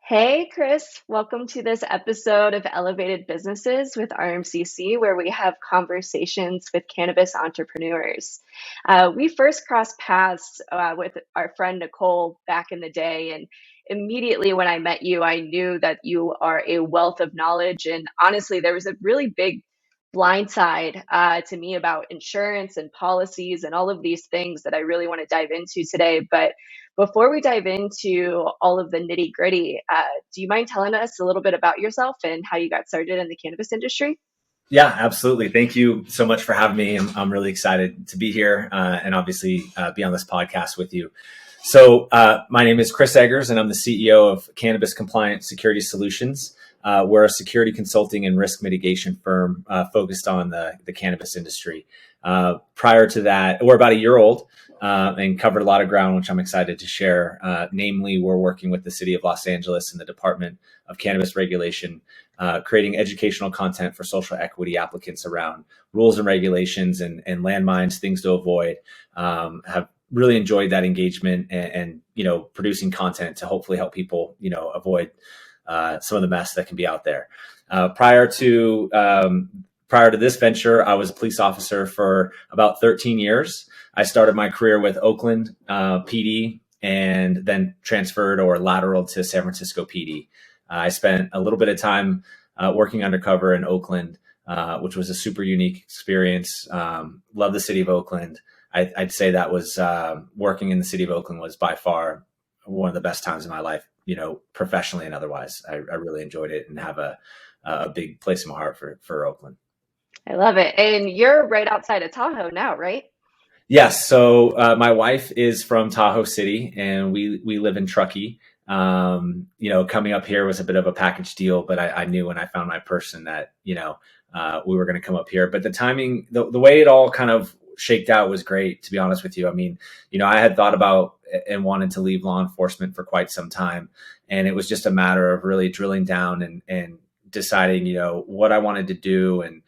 Hey, Chris, welcome to this episode of Elevated Businesses with RMCC, where we have conversations with cannabis entrepreneurs. We first crossed paths with our friend Nicole back in the day, and immediately when I met you, I knew that you are a wealth of knowledge. And honestly, there was a really big blind side to me about insurance and policies and all of these things that I really want to dive into today. But before we dive into all of the nitty gritty, do you mind telling us a little bit about yourself and how you got started in the cannabis industry? Yeah, absolutely. Thank you so much for having me. I'm really excited to be here and obviously be on this podcast with you. So my name is Chris Eggers, and I'm the CEO of Cannabis Security Solutions. We're a security consulting and risk mitigation firm focused on the cannabis industry. Prior to that, we're about a year old and covered a lot of ground, which I'm excited to share. Namely, we're working with the city of Los Angeles and the Department of Cannabis Regulation, creating educational content for social equity applicants around rules and regulations and landmines, things to avoid. Have really enjoyed that engagement and producing content to hopefully help people avoid some of the mess that can be out there. Prior to this venture, I was a police officer for about 13 years. I started my career with Oakland PD and then transferred or lateraled to San Francisco PD. I spent a little bit of time working undercover in Oakland, which was a super unique experience. Love the city of Oakland. I'd say that was working in the city of Oakland was by far one of the best times in my life, professionally and otherwise. I really enjoyed it and have a big place in my heart for Oakland. I love it. And you're right outside of Tahoe now, right? Yes. So my wife is from Tahoe City, and we live in Truckee. Coming up here was a bit of a package deal, but I knew when I found my person that we were going to come up here. But the timing, the way it all kind of shaked out was great, to be honest with you. I mean, I had thought about and wanted to leave law enforcement for quite some time, and it was just a matter of really drilling down and deciding, what I wanted to do and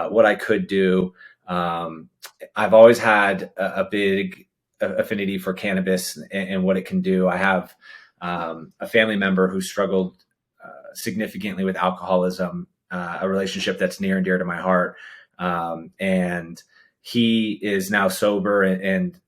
what I could do. I've always had a big affinity for cannabis and what it can do. I have a family member who struggled significantly with alcoholism, a relationship that's near and dear to my heart. And he is now sober, and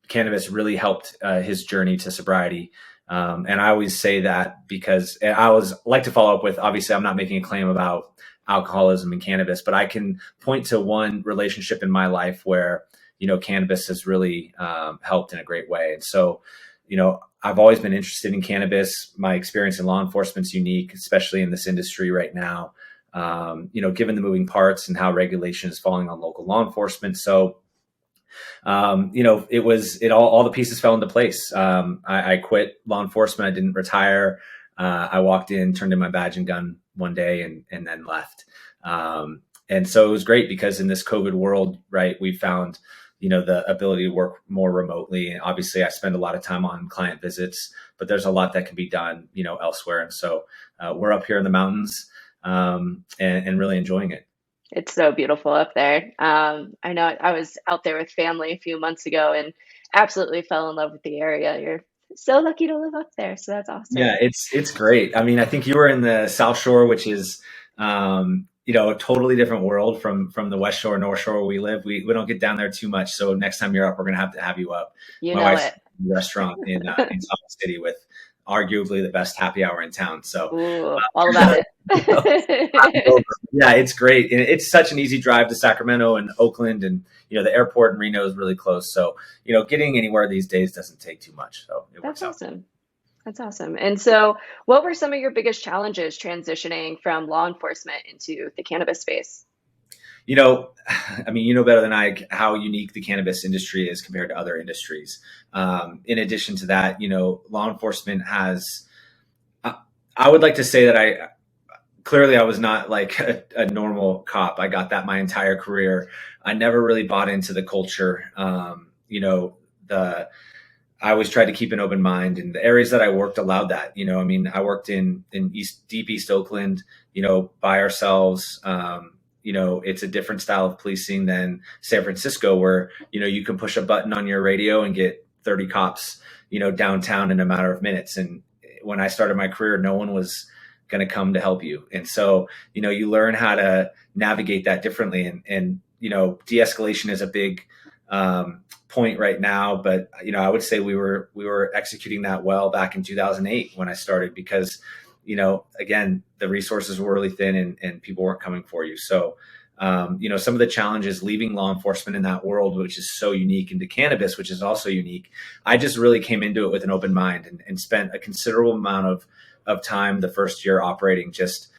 cannabis really helped his journey to sobriety. And I always say that because and I always like to follow up with, obviously, I'm not making a claim about alcoholism and cannabis, but I can point to one relationship in my life where, cannabis has really helped in a great way. And so, I've always been interested in cannabis. My experience in law enforcement is unique, especially in this industry right now, given the moving parts and how regulation is falling on local law enforcement. So, all the pieces fell into place. I quit law enforcement. I didn't retire. I walked in, turned in my badge and gun one day and then left. And so it was great because in this COVID world, right, we found, the ability to work more remotely. And obviously I spend a lot of time on client visits, but there's a lot that can be done, elsewhere. And so we're up here in the mountains and really enjoying it. It's so beautiful up there. I know I was out there with family a few months ago and absolutely fell in love with the area. You're so lucky to live up there. So that's awesome. Yeah, it's great. I mean, I think you were in the South Shore, which is, a totally different world from the West Shore, North Shore where we live. We don't get down there too much. So next time you're up, we're going to have you up. You My know wife's it. in a restaurant in Salt City with arguably the best happy hour in town. So Ooh, all about it. yeah, it's great. And it's such an easy drive to Sacramento and Oakland, and, the airport in Reno is really close. So, getting anywhere these days doesn't take too much. So it That's works out. awesome. That's awesome. And so, what were some of your biggest challenges transitioning from law enforcement into the cannabis space? I mean, better than I how unique the cannabis industry is compared to other industries. In addition to that, law enforcement has, I would like to say that I was not like a normal cop. I got that my entire career. I never really bought into the culture. I always tried to keep an open mind, and the areas that I worked allowed that. I worked in deep East Oakland, by ourselves. It's a different style of policing than San Francisco, where, you can push a button on your radio and get 30 cops, downtown in a matter of minutes. And when I started my career, no one was going to come to help you. And so, you learn how to navigate that differently. And de-escalation is a big point right now, but I would say we were executing that well back in 2008 when I started, because again, the resources were really thin and people weren't coming for you. So some of the challenges leaving law enforcement in that world, which is so unique, into cannabis, which is also unique, I just really came into it with an open mind and spent a considerable amount of time the first year operating, just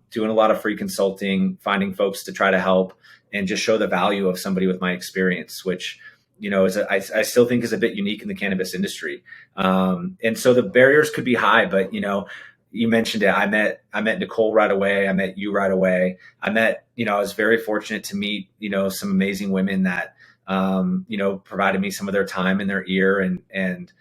doing a lot of free consulting, finding folks to try to help and just show the value of somebody with my experience, which I still think is a bit unique in the cannabis industry. And so the barriers could be high, but you mentioned it. I met Nicole right away. I met you right away. I was very fortunate to meet, some amazing women that, provided me some of their time and their ear, and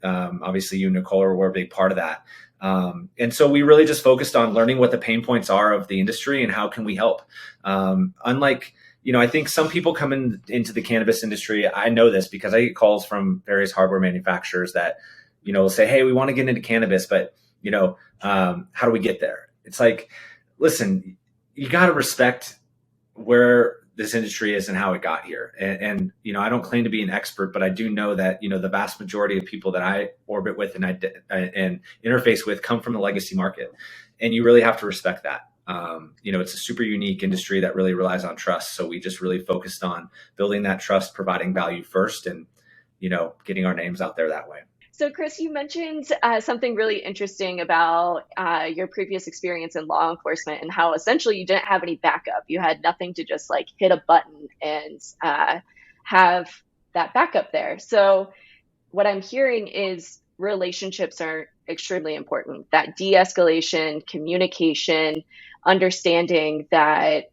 obviously you, Nicole, were a big part of that. And so we really just focused on learning what the pain points are of the industry and how can we help. Unlike, I think some people come into the cannabis industry. I know this because I get calls from various hardware manufacturers that, will say, hey, we want to get into cannabis, but how do we get there? It's like, listen, you got to respect where this industry is and how it got here. And I don't claim to be an expert, but I do know that, the vast majority of people that I orbit with and interface with come from the legacy market. And you really have to respect that. It's a super unique industry that really relies on trust. So we just really focused on building that trust, providing value first, and, getting our names out there that way. So, Chris, you mentioned something really interesting about your previous experience in law enforcement and how essentially you didn't have any backup. You had nothing to just like hit a button and have that backup there. So what I'm hearing is relationships are extremely important. That de-escalation, communication, understanding that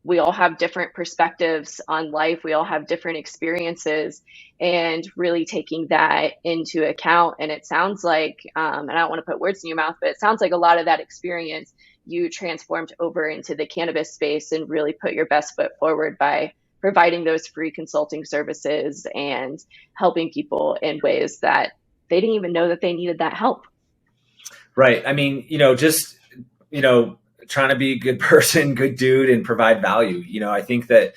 we all have different perspectives on life. We all have different experiences, and really taking that into account. And it sounds like, and I don't want to put words in your mouth, but it sounds like a lot of that experience you transformed over into the cannabis space and really put your best foot forward by providing those free consulting services and helping people in ways that they didn't even know that they needed that help. Right. I mean, trying to be a good person, good dude, and provide value. I think that,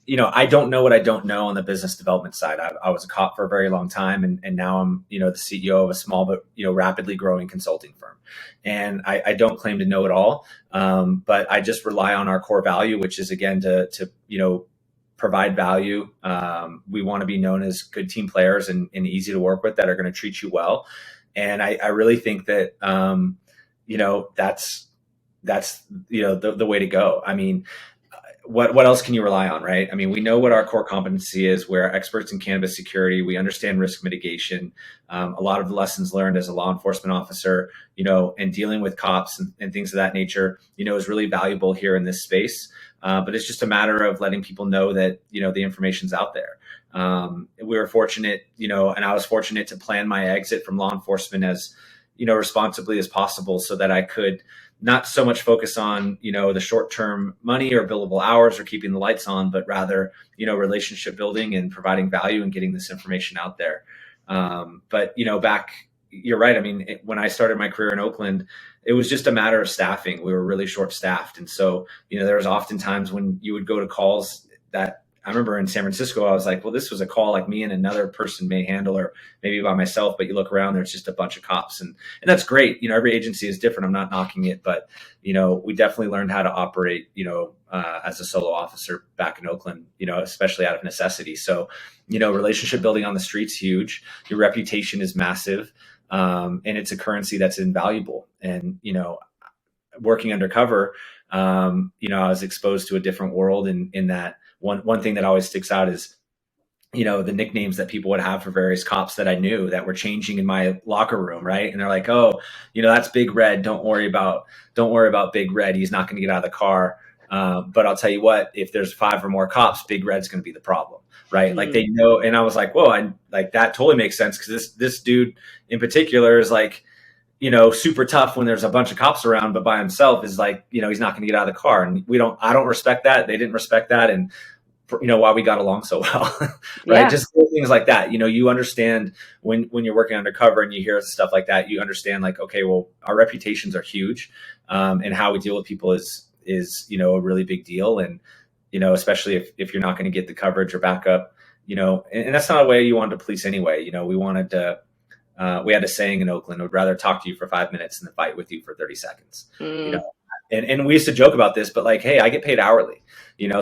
I don't know what I don't know on the business development side. I was a cop for a very long time, and now I'm, the CEO of a small but, rapidly growing consulting firm. And I don't claim to know it all, but I just rely on our core value, which is, again, to provide value. We want to be known as good team players and easy to work with, that are going to treat you well. And I really think that, that's the way to go. I mean, what else can you rely on, right? I mean, we know what our core competency is. We're experts in cannabis security. We understand risk mitigation. A lot of the lessons learned as a law enforcement officer, and dealing with cops and things of that nature, is really valuable here in this space. But it's just a matter of letting people know that, the information's out there. We were fortunate, and I was fortunate to plan my exit from law enforcement as, responsibly as possible, so that I could not so much focus on, the short-term money or billable hours or keeping the lights on, but rather, relationship building and providing value and getting this information out there. But, you're right. I mean, when I started my career in Oakland, it was just a matter of staffing. We were really short-staffed. And so, there was often times when you would go to calls that, I remember in San Francisco, I was like, well, this was a call like me and another person may handle, or maybe by myself, but you look around, there's just a bunch of cops. And that's great. Every agency is different. I'm not knocking it, but, we definitely learned how to operate, as a solo officer back in Oakland, especially out of necessity. So, relationship building on the street's huge. Your reputation is massive. And it's a currency that's invaluable. And, working undercover, I was exposed to a different world in that. One thing that always sticks out is, the nicknames that people would have for various cops that I knew that were changing in my locker room. Right. And they're like, oh, that's Big Red. Don't worry about Big Red. He's not going to get out of the car. But I'll tell you what, if there's 5 or more cops, Big Red's going to be the problem. Right. Mm-hmm. Like they know. And I was like, whoa, that totally makes sense. Cause this dude in particular is like, super tough when there's a bunch of cops around, but by himself is like, he's not going to get out of the car. And I don't respect that. They didn't respect that. And why we got along so well, right? Yeah. Just little things like that. You understand when you're working undercover and you hear stuff like that, you understand like, okay, well, our reputations are huge, and how we deal with people is a really big deal. And especially if you're not going to get the coverage or backup, and that's not a way you wanted to police anyway. We wanted to. We had a saying in Oakland: "Would rather talk to you for 5 minutes than fight with you for 30 seconds." Mm. And we used to joke about this, but like, hey, I get paid hourly,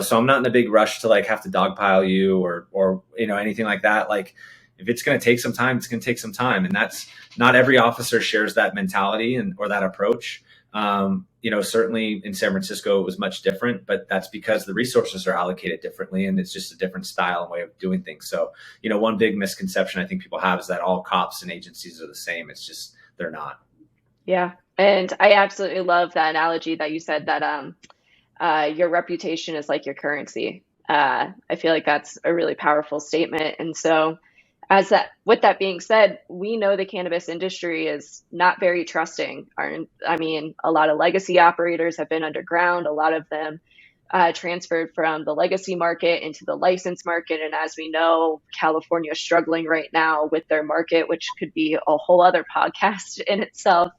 so I'm not in a big rush to like have to dogpile you or anything like that. Like, if it's going to take some time, it's going to take some time, and that's not every officer shares that mentality or that approach. Certainly in San Francisco, it was much different, but that's because the resources are allocated differently, and it's just a different style and way of doing things. So, one big misconception I think people have is that all cops and agencies are the same. It's just they're not. Yeah. And I absolutely love that analogy that you said that your reputation is like your currency. I feel like that's a really powerful statement. And so, with that being said, we know the cannabis industry is not very trusting. A lot of legacy operators have been underground. A lot of them transferred from the legacy market into the license market. And as we know, California is struggling right now with their market, which could be a whole other podcast in itself.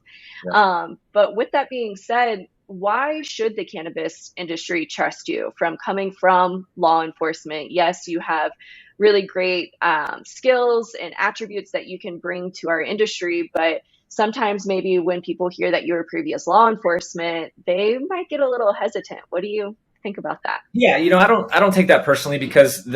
Yeah. But with that being said, why should the cannabis industry trust you? From coming from law enforcement, yes, you have really great skills and attributes that you can bring to our industry, but sometimes maybe when people hear that you were previous law enforcement, they might get a little hesitant. What do you think about that? Yeah, I don't take that personally, because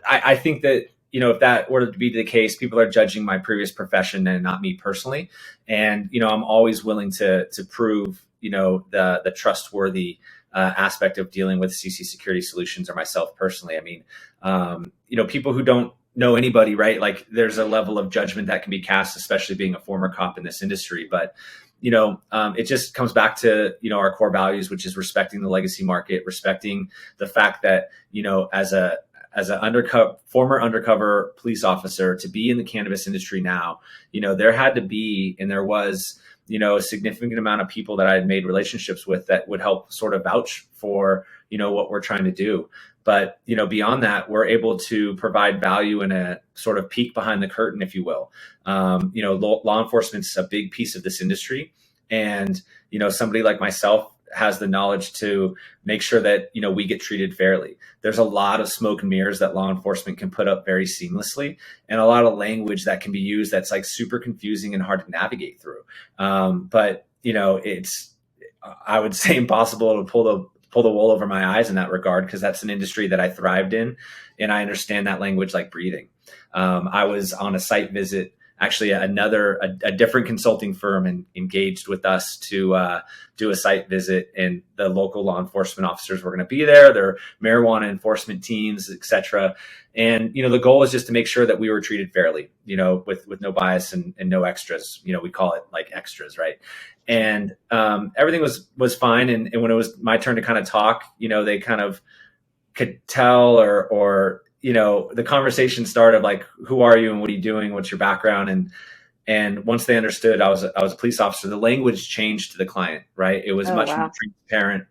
I think that if that were to be the case, people are judging my previous profession and not me personally. And I'm always willing to prove the trustworthy aspect of dealing with CC Security Solutions or myself personally. I mean, people who don't know anybody, right? Like, there's a level of judgment that can be cast, especially being a former cop in this industry. But it just comes back to our core values, which is respecting the legacy market, respecting the fact that as a former undercover police officer, to be in the cannabis industry now, there had to be, and there was, a significant amount of people that I had made relationships with that would help sort of vouch for, what we're trying to do. But, beyond that, we're able to provide value in a sort of peek behind the curtain, if you will. Law enforcement's a big piece of this industry. And, somebody like myself has the knowledge to make sure that, we get treated fairly. There's a lot of smoke and mirrors that law enforcement can put up very seamlessly, and a lot of language that can be used that's like super confusing and hard to navigate through. But, it's, I would say, impossible to pull the wool over my eyes in that regard, because that's an industry that I thrived in, and I understand that language like breathing. I was on a site visit, actually a different consulting firm engaged with us to do a site visit, and the local law enforcement officers were going to be there, their marijuana enforcement teams, et cetera. And, the goal is just to make sure that we were treated fairly, with no bias and no extras. We call it like extras, right? And everything was fine. And when it was my turn to kind of talk, they kind of could tell, or the conversation started like, who are you and what are you doing? What's your background? And once they understood I was a police officer, the language changed to the client, right? It was much more transparent.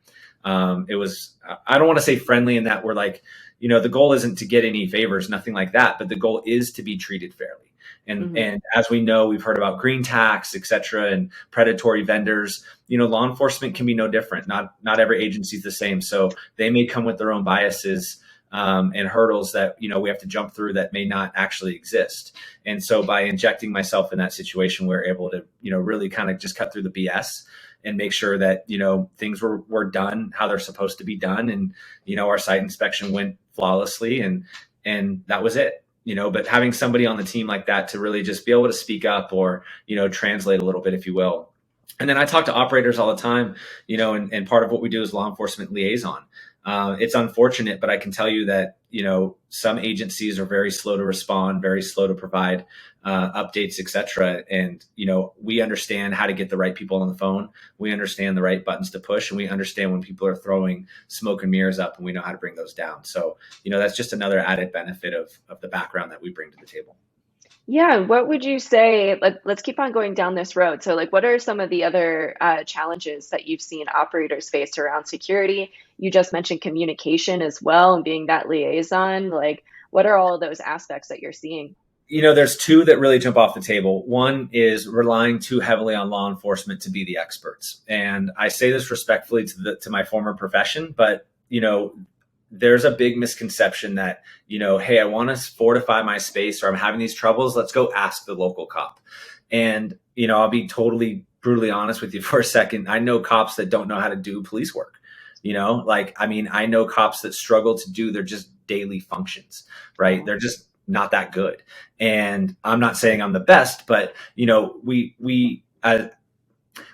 It was, I don't want to say friendly in that we're like, the goal isn't to get any favors, nothing like that, but the goal is to be treated fairly. And as we know, we've heard about green tax, et cetera, and predatory vendors. Law enforcement can be no different. Not every agency is the same. So they may come with their own biases and hurdles that, we have to jump through that may not actually exist. And so by injecting myself in that situation, we're able to, really kind of just cut through the BS and make sure that, things were done how they're supposed to be done. And, our site inspection went flawlessly, and that was it. But having somebody on the team like that to really just be able to speak up or, translate a little bit, if you will. And then I talk to operators all the time, and part of what we do is law enforcement liaison. It's unfortunate, but I can tell you that, some agencies are very slow to respond, very slow to provide updates, et cetera. And, we understand how to get the right people on the phone. We understand the right buttons to push, and we understand when people are throwing smoke and mirrors up, and we know how to bring those down. So, that's just another added benefit of the background that we bring to the table. Yeah, what would you say? Let's keep on going down this road. So, like, what are some of the other challenges that you've seen operators face around security? You just mentioned communication as well and being that liaison. Like, what are all of those aspects that you're seeing? There's two that really jump off the table. One is relying too heavily on law enforcement to be the experts. And I say this respectfully to my former profession, but there's a big misconception that, hey, I want to fortify my space or I'm having these troubles. Let's go ask the local cop. And, I'll be totally brutally honest with you for a second. I know cops that don't know how to do police work. I know cops that struggle to do their just daily functions, right? They're just not that good. And I'm not saying I'm the best, but,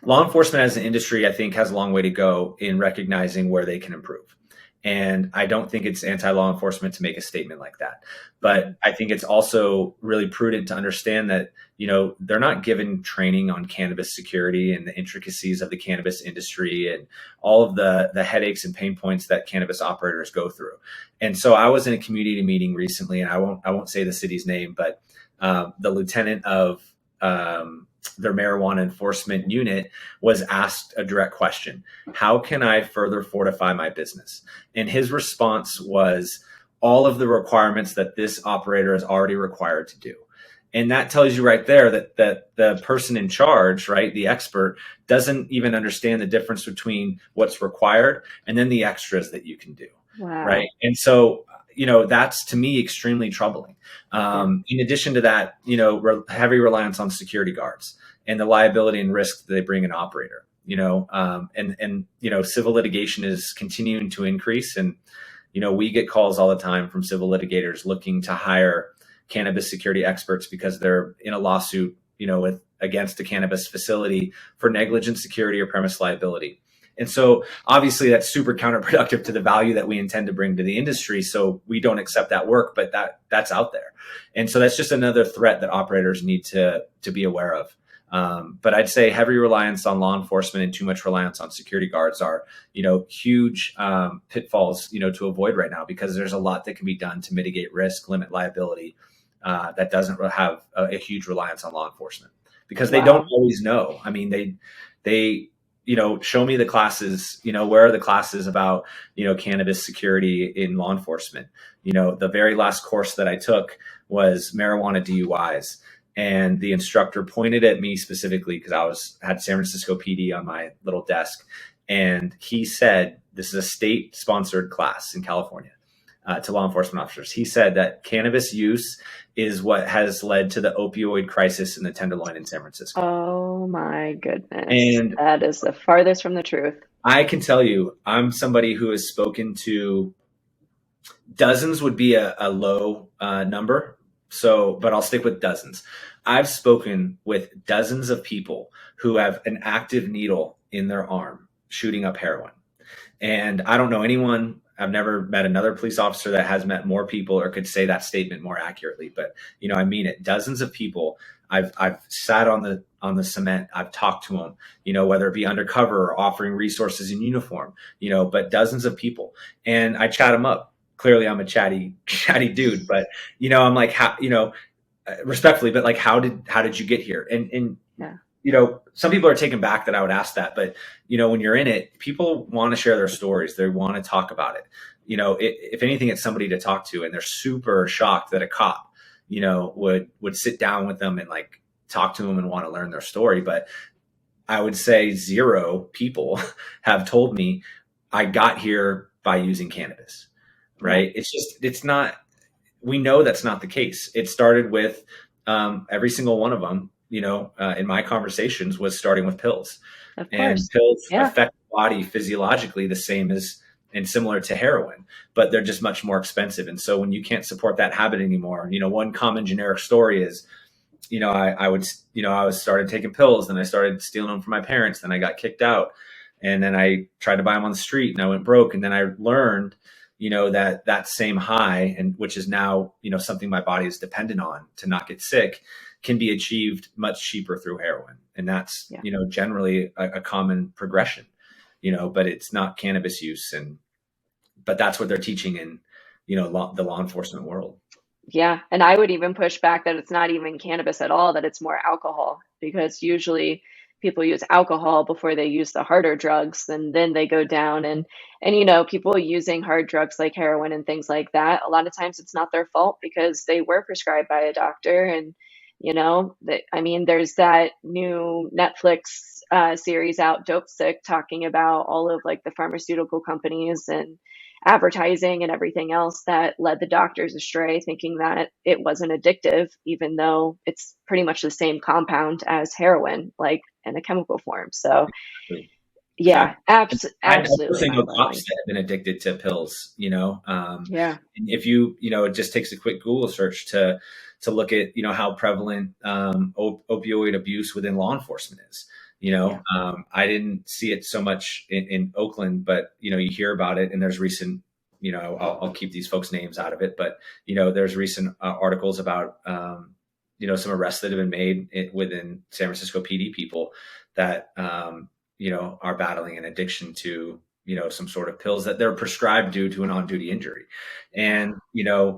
law enforcement as an industry, I think, has a long way to go in recognizing where they can improve. And I don't think it's anti-law enforcement to make a statement like that. But I think it's also really prudent to understand that, they're not given training on cannabis security and the intricacies of the cannabis industry and all of the headaches and pain points that cannabis operators go through. And so I was in a community meeting recently, and I won't say the city's name, but the lieutenant of their marijuana enforcement unit was asked a direct question: how can I further fortify my business? And his response was all of the requirements that this operator is already required to do. And that tells you right there that the person in charge, right, the expert, doesn't even understand the difference between what's required and then the extras that you can do. Wow. Right. And so, that's to me extremely troubling. In addition to that, heavy reliance on security guards and the liability and risk that they bring an operator, civil litigation is continuing to increase. And, we get calls all the time from civil litigators looking to hire cannabis security experts because they're in a lawsuit, against a cannabis facility for negligent security or premise liability. And so obviously that's super counterproductive to the value that we intend to bring to the industry. So we don't accept that work, but that's out there. And so that's just another threat that operators need to be aware of. But I'd say heavy reliance on law enforcement and too much reliance on security guards are, huge pitfalls, to avoid right now, because there's a lot that can be done to mitigate risk, limit liability, that doesn't have a huge reliance on law enforcement, because they don't always know. I mean, they show me the classes, where are the classes about, cannabis security in law enforcement? The very last course that I took was marijuana DUIs. And the instructor pointed at me specifically because I had San Francisco PD on my little desk. And he said, this is a state sponsored class in California, to law enforcement officers. He said that cannabis use is what has led to the opioid crisis in the Tenderloin in San Francisco. Oh my goodness. And That is the farthest from the truth. I can tell you, I'm somebody who has spoken to dozens, would be a low number. But I'll stick with dozens. I've spoken with dozens of people who have an active needle in their arm shooting up heroin. And I don't know anyone, I've never met another police officer that has met more people or could say that statement more accurately. But, I mean it. Dozens of people. I've sat on the cement. I've talked to them, whether it be undercover or offering resources in uniform, but dozens of people. And I chat them up. Clearly I'm a chatty dude, but, I'm like, how, respectfully, but like, how did you get here? And Yeah. Some people are taken back that I would ask that, but when you're in it, people want to share their stories. They want to talk about it. If anything, it's somebody to talk to, and they're super shocked that a cop, would sit down with them and like talk to them and want to learn their story. But I would say 0 people have told me I got here by using cannabis, right? It's not, we know that's not the case. It started with every single one of them, in my conversations, was starting with pills. Of And course. pills Yeah. affect the body physiologically the same as and similar to heroin, but they're just much more expensive. And so when you can't support that habit anymore, one common generic story is, I was started taking pills, then I started stealing them from my parents, then I got kicked out, and then I tried to buy them on the street and I went broke. And then I learned, that same high, and which is now, something my body is dependent on to not get sick, can be achieved much cheaper through heroin. And that's, generally a common progression, but it's not cannabis use. But that's what they're teaching in, the law enforcement world. Yeah, and I would even push back that it's not even cannabis at all, that it's more alcohol, because usually people use alcohol before they use the harder drugs, and then they go down and people using hard drugs like heroin and things like that, a lot of times it's not their fault because they were prescribed by a doctor. And that, I mean, there's that new Netflix series out, Dope Sick, talking about all of like the pharmaceutical companies and advertising and everything else that led the doctors astray, thinking that it wasn't addictive, even though it's pretty much the same compound as heroin, like in a chemical form. So, Exactly. yeah, I know absolutely personally mind know cops boggling. that have been addicted to pills, Yeah, and if it just takes a quick Google search to look at, how prevalent opioid abuse within law enforcement is. yeah, I didn't see it so much in Oakland, but you hear about it, and there's recent, I'll keep these folks' names out of it, but there's recent articles about some arrests that have been made within San Francisco PD people that are battling an addiction to, some sort of pills that they're prescribed due to an on-duty injury. yeah. And,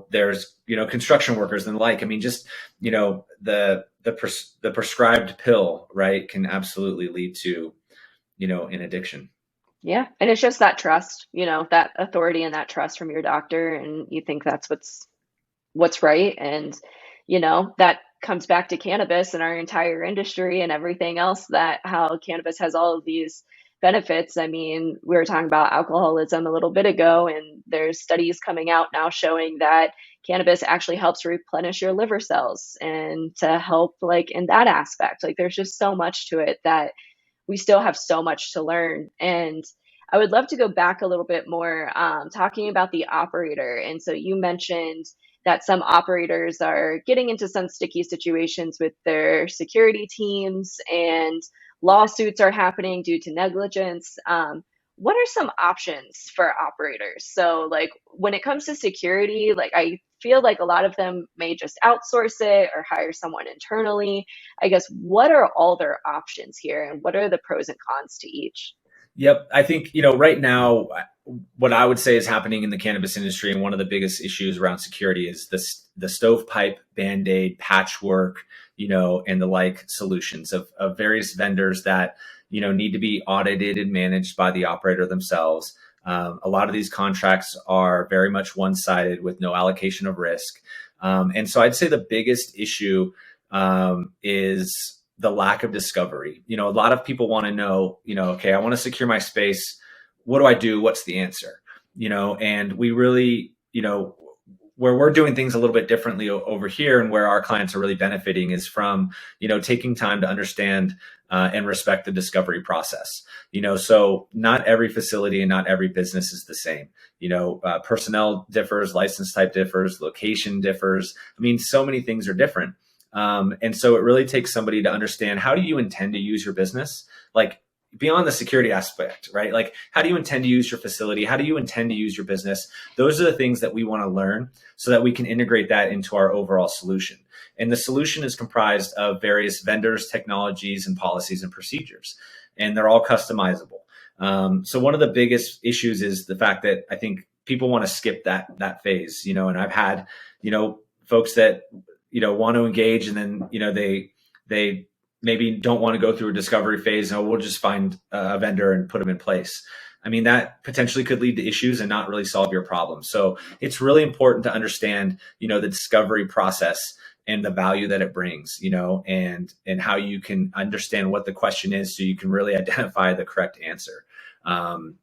there's, construction workers and the like. I mean, just, the prescribed pill, right, can absolutely lead to, an addiction. Yeah, and it's just that trust, that authority and that trust from your doctor, and you think that's what's right. And that comes back to cannabis and our entire industry and everything else, that how cannabis has all of these benefits. I mean, we were talking about alcoholism a little bit ago, and there's studies coming out now showing that cannabis actually helps replenish your liver cells and to help like in that aspect. Like there's just so much to it that we still have so much to learn. And I would love to go back a little bit more, talking about the operator. And so you mentioned that some operators are getting into some sticky situations with their security teams, and lawsuits are happening due to negligence. What are some options for operators? So, like when it comes to security, like I feel like a lot of them may just outsource it or hire someone internally. I guess what are all their options here, and what are the pros and cons to each? Yep. I think, right now, what I would say is happening in the cannabis industry, and one of the biggest issues around security is the stovepipe, band-aid, patchwork, and the like solutions of various vendors that, need to be audited and managed by the operator themselves. A lot of these contracts are very much one-sided with no allocation of risk. And so I'd say the biggest issue is the lack of discovery. A lot of people want to know, okay, I want to secure my space. What do I do? What's the answer? And we really, where we're doing things a little bit differently over here, and where our clients are really benefiting is from, taking time to understand and respect the discovery process. So not every facility and not every business is the same. Personnel differs, license type differs, location differs. I mean, so many things are different. And so it really takes somebody to understand, how do you intend to use your business? Like beyond the security aspect, right? Like, how do you intend to use your facility? How do you intend to use your business? Those are the things that we want to learn so that we can integrate that into our overall solution. And the solution is comprised of various vendors, technologies, and policies and procedures, and they're all customizable. So one of the biggest issues is the fact that I think people want to skip that phase, and I've had, folks that want to engage, and then they maybe don't want to go through a discovery phase, and we'll just find a vendor and put them in place. I mean, that potentially could lead to issues and not really solve your problem. So it's really important to understand the discovery process and the value that it brings, and how you can understand what the question is so you can really identify the correct answer. And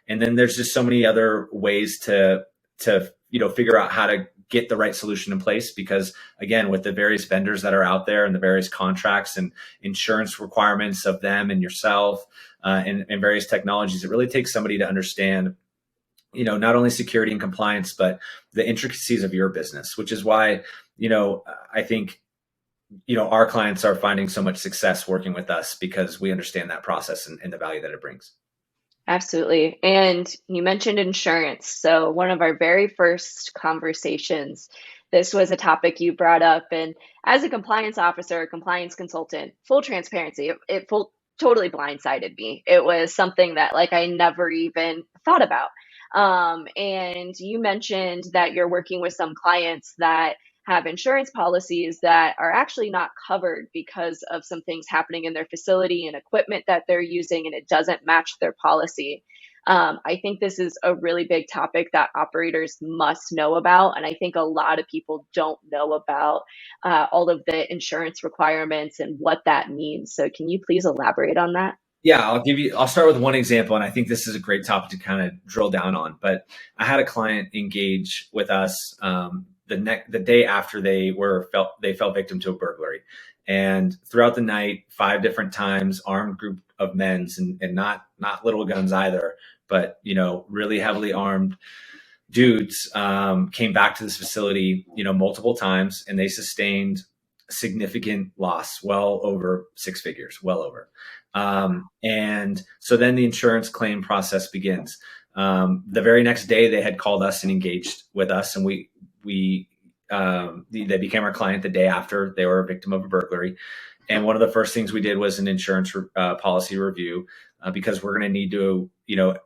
then there's just so many other ways to figure out how to get the right solution in place, because again, with the various vendors that are out there and the various contracts and insurance requirements of them and yourself, and various technologies, it really takes somebody to understand not only security and compliance, but the intricacies of your business, which is why I think our clients are finding so much success working with us, because we understand that process and the value that it brings. Absolutely. And you mentioned insurance. So, one of our very first conversations, this was a topic you brought up. And as a compliance officer, a compliance consultant, full transparency, it totally blindsided me. It was something that, like, I never even thought about. And you mentioned that you're working with some clients that have insurance policies that are actually not covered because of some things happening in their facility and equipment that they're using, and it doesn't match their policy. I think this is a really big topic that operators must know about. And I think a lot of people don't know about all of the insurance requirements and what that means. So, can you please elaborate on that? Yeah, I'll start with one example, and I think this is a great topic to kind of drill down on. But I had a client engage with us the day after they fell victim to a burglary, and throughout the night, 5 different times, armed group of men's and not little guns either, but really heavily armed dudes came back to this facility, multiple times, and they sustained significant loss, well over 6 figures, well over. And so then the insurance claim process begins. The very next day, they had called us and engaged with us, and they became our client the day after they were a victim of a burglary. And one of the first things we did was an insurance policy review, because we're going to need to,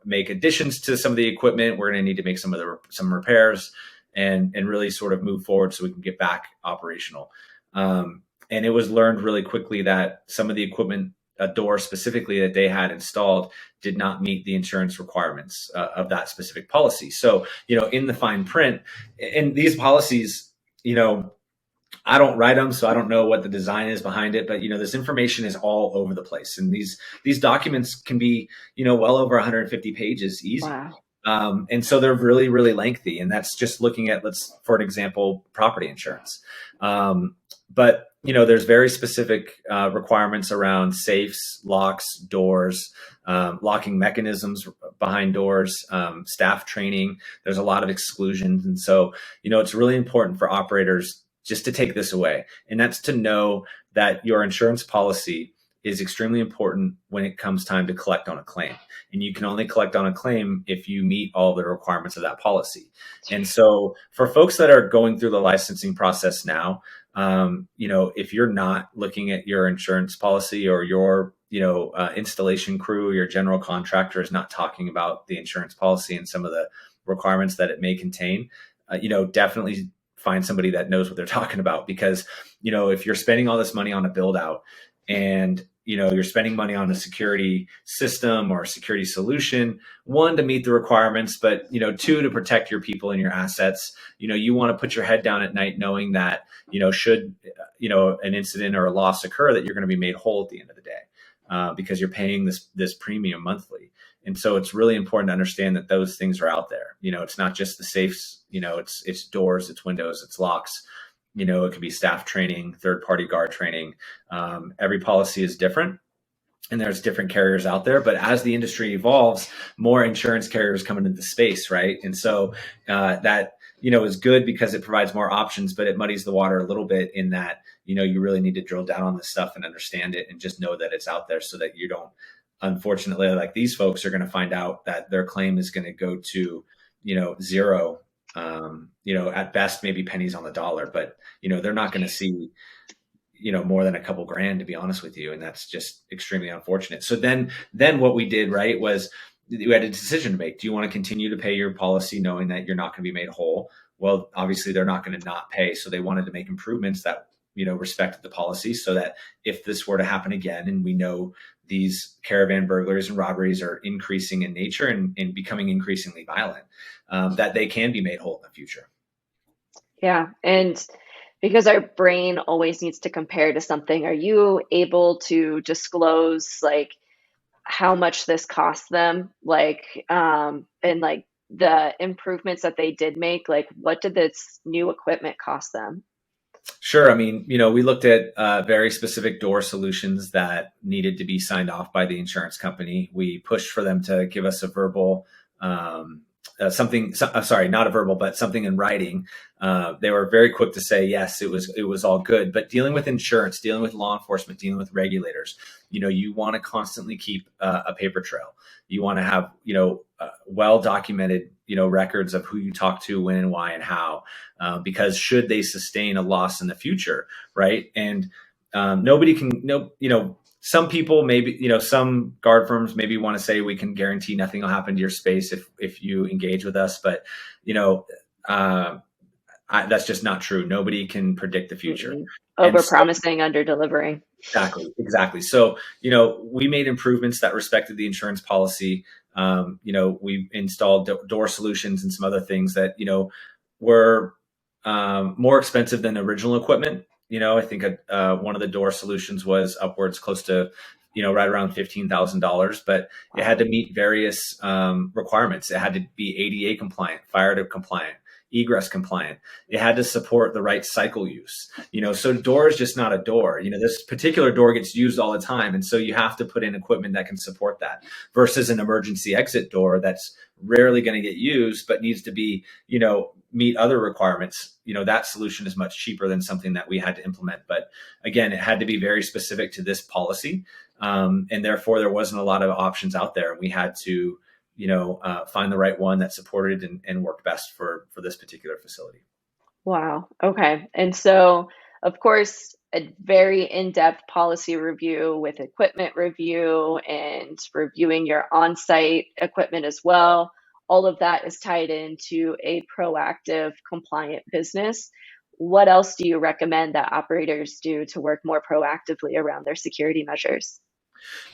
make additions to some of the equipment. We're going to need to make some repairs and really sort of move forward so we can get back operational. And it was learned really quickly that some of the equipment, a door specifically that they had installed, did not meet the insurance requirements of that specific policy. So, in the fine print, and these policies, I don't write them, so I don't know what the design is behind it, but this information is all over the place, and these documents can be well over 150 pages easy. Wow. And so they're really, really lengthy, and that's just looking at, for an example, property insurance. But there's very specific requirements around safes, locks, doors, locking mechanisms behind doors, staff training. There's a lot of exclusions, and so it's really important for operators just to take this away. And that's to know that your insurance policy is extremely important when it comes time to collect on a claim. And you can only collect on a claim if you meet all the requirements of that policy. And so for folks that are going through the licensing process now, if you're not looking at your insurance policy, or your installation crew, your general contractor is not talking about the insurance policy and some of the requirements that it may contain, definitely find somebody that knows what they're talking about. Because if you're spending all this money on a build out, and you're spending money on a security system or a security solution, one, to meet the requirements, but two, to protect your people and your assets, you want to put your head down at night knowing that should an incident or a loss occur, that you're going to be made whole at the end of the day, because you're paying this premium monthly. And so it's really important to understand that those things are out there. It's not just the safes, it's doors, it's windows, it's locks. It could be staff training, third-party guard training. Every policy is different, and there's different carriers out there. But as the industry evolves, more insurance carriers come into the space, right? And so that is good because it provides more options, but it muddies the water a little bit in that you really need to drill down on this stuff and understand it, and just know that it's out there, so that you don't, unfortunately, like these folks are going to find out that their claim is going to go to zero. At best, maybe pennies on the dollar, but they're not going to see more than a couple grand, to be honest with you, and that's just extremely unfortunate. So then what we did, right, was we had a decision to make. Do you want to continue to pay your policy knowing that you're not going to be made whole? Well, obviously they're not going to not pay, so they wanted to make improvements that respected the policy, so that if this were to happen again, and we know these caravan burglaries and robberies are increasing in nature and becoming increasingly violent, that they can be made whole in the future. Yeah. And because our brain always needs to compare to something, are you able to disclose how much this cost them? And the improvements that they did make, what did this new equipment cost them? Sure. I mean, we looked at very specific door solutions that needed to be signed off by the insurance company. We pushed for them to give us a verbal, not a verbal, but something in writing. They were very quick to say, yes, it was all good. But dealing with insurance, dealing with law enforcement, dealing with regulators, you want to constantly keep a paper trail. You want to have, well documented, records of who you talk to, when and why and how, because should they sustain a loss in the future, right? And nobody can some people maybe, some guard firms maybe want to say we can guarantee nothing will happen to your space if you engage with us, but uh, that's just not true. Nobody can predict the future. And Over so, promising, under delivering. exactly. So, we made improvements that respected the insurance policy. We installed door solutions and some other things that, were more expensive than original equipment. I think one of the door solutions was upwards close to, right around $15,000, but it had to meet various requirements. It had to be ADA compliant, fire compliant, egress compliant. It had to support the right cycle use. So door is just not a door. This particular door gets used all the time, and so you have to put in equipment that can support that. Versus an emergency exit door that's rarely going to get used, but needs to be, meet other requirements. That solution is much cheaper than something that we had to implement. But again, it had to be very specific to this policy, and therefore there wasn't a lot of options out there. We had to find the right one that supported and worked best for this particular facility. Wow. Okay. And so, of course, a very in-depth policy review with equipment review and reviewing your on-site equipment as well. All of that is tied into a proactive, compliant business. What else do you recommend that operators do to work more proactively around their security measures?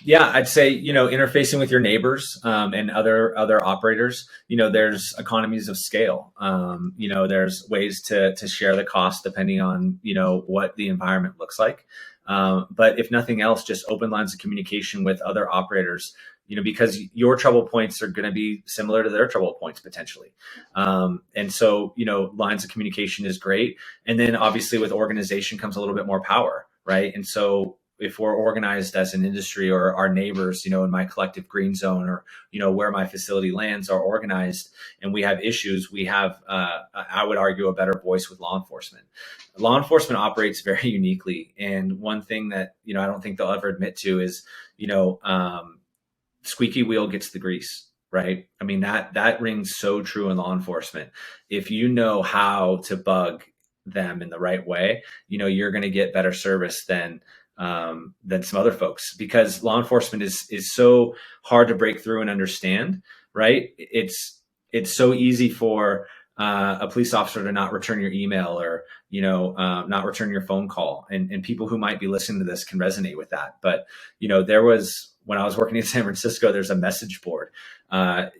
Yeah, I'd say, interfacing with your neighbors and other operators, there's economies of scale. There's ways to share the cost depending on, what the environment looks like. But if nothing else, just open lines of communication with other operators, because your trouble points are going to be similar to their trouble points potentially. And so, lines of communication is great. And then obviously with organization comes a little bit more power, right? And so if we're organized as an industry, or our neighbors, in my collective green zone, or, where my facility lands are organized, and we have issues, we have, I would argue, a better voice with law enforcement. Law enforcement operates very uniquely. And one thing that, I don't think they'll ever admit to is, squeaky wheel gets the grease. Right. I mean, that rings so true in law enforcement. If you know how to bug them in the right way, you're going to get better service than some other folks, because law enforcement is so hard to break through and understand, right? It's so easy for a police officer to not return your email, or, not return your phone call. And people who might be listening to this can resonate with that. But, when I was working in San Francisco, there's a message board. An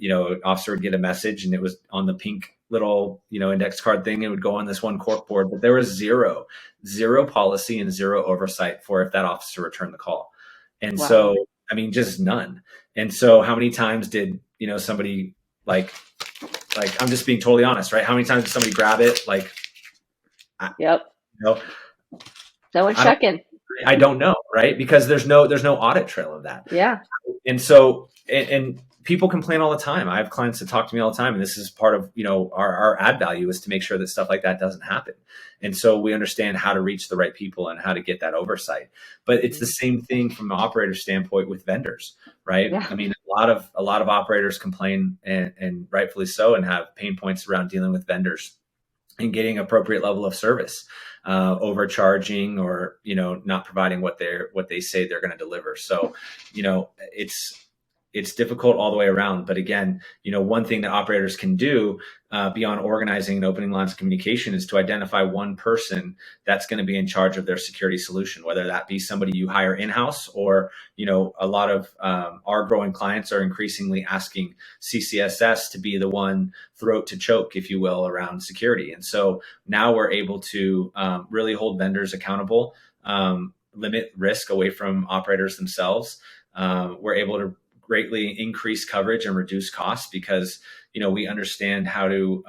officer would get a message, and it was on the pink little, index card thing. It would go on this one cork board, but there was zero policy and zero oversight for if that officer returned the call. And wow. So, I mean, just none. And so how many times did, somebody like, I'm just being totally honest, right? How many times did somebody grab it? Yep. No one's checking. I don't know, right? Because there's no audit trail of that. Yeah. And so, and people complain all the time. I have clients that talk to me all the time, and this is part of, our ad value is to make sure that stuff like that doesn't happen. And so we understand how to reach the right people and how to get that oversight. But it's the same thing from an operator standpoint with vendors, right? Yeah. I mean, a lot of operators complain, and rightfully so, and have pain points around dealing with vendors and getting appropriate level of service, overcharging, or, not providing what they say they're going to deliver. So, it's difficult all the way around. But again, one thing that operators can do beyond organizing and opening lines of communication is to identify one person that's going to be in charge of their security solution, whether that be somebody you hire in-house, or, a lot of our growing clients are increasingly asking CCSS to be the one throat to choke, if you will, around security. And so now we're able to really hold vendors accountable, limit risk away from operators themselves. We're able to greatly increase coverage and reduce costs, because, we understand how to,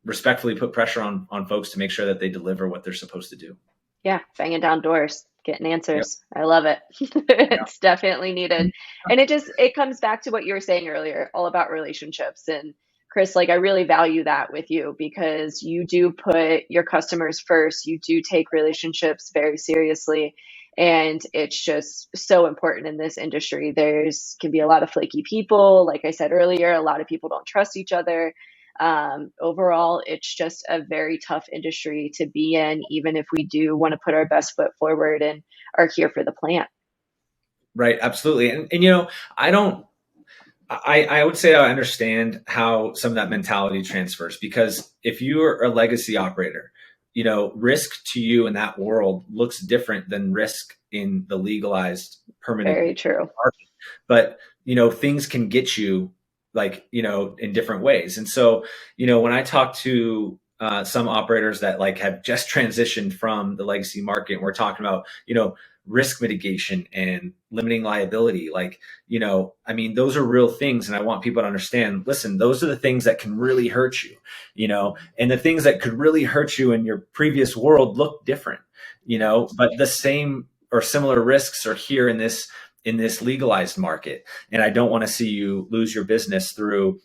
respectfully put pressure on folks to make sure that they deliver what they're supposed to do. Yeah. Banging down doors, getting answers. Yep. I love it. It's definitely needed. And it comes back to what you were saying earlier, all about relationships. And Chris, I really value that with you, because you do put your customers first. You do take relationships very seriously. And it's just so important in this industry. Can be a lot of flaky people. Like I said earlier, a lot of people don't trust each other. Overall, it's just a very tough industry to be in, even if we do want to put our best foot forward and are here for the plant. Right. Absolutely. And, you know, I would say I understand how some of that mentality transfers, because if you are a legacy operator, you know, risk to you in that world looks different than risk in the legalized permanent Very true. market. But, you know, things can get you, like, you know, in different ways. And so, you know, when I talk to some operators that like have just transitioned from the legacy market, we're talking about, you know, risk mitigation and limiting liability. Like, you know, I mean, those are real things. And I want people to understand, listen, those are the things that can really hurt you, you know, and the things that could really hurt you in your previous world look different, you know, but the same or similar risks are here in this legalized market. And I don't want to see you lose your business through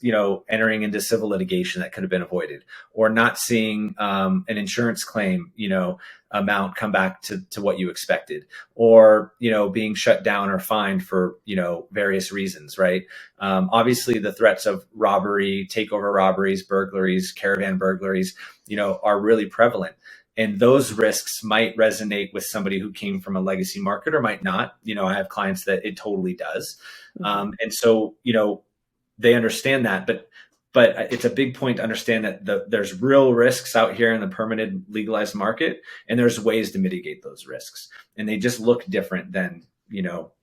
you know, entering into civil litigation that could have been avoided, or not seeing an insurance claim, you know, amount come back to what you expected, or, you know, being shut down or fined for, you know, various reasons, right? Obviously the threats of robbery, takeover robberies, burglaries, caravan burglaries, you know, are really prevalent. And those risks might resonate with somebody who came from a legacy market or might not. You know, I have clients that it totally does. And so, you know, they understand that, but it's a big point to understand that there's real risks out here in the permitted legalized market, and there's ways to mitigate those risks, and they just look different than, you know,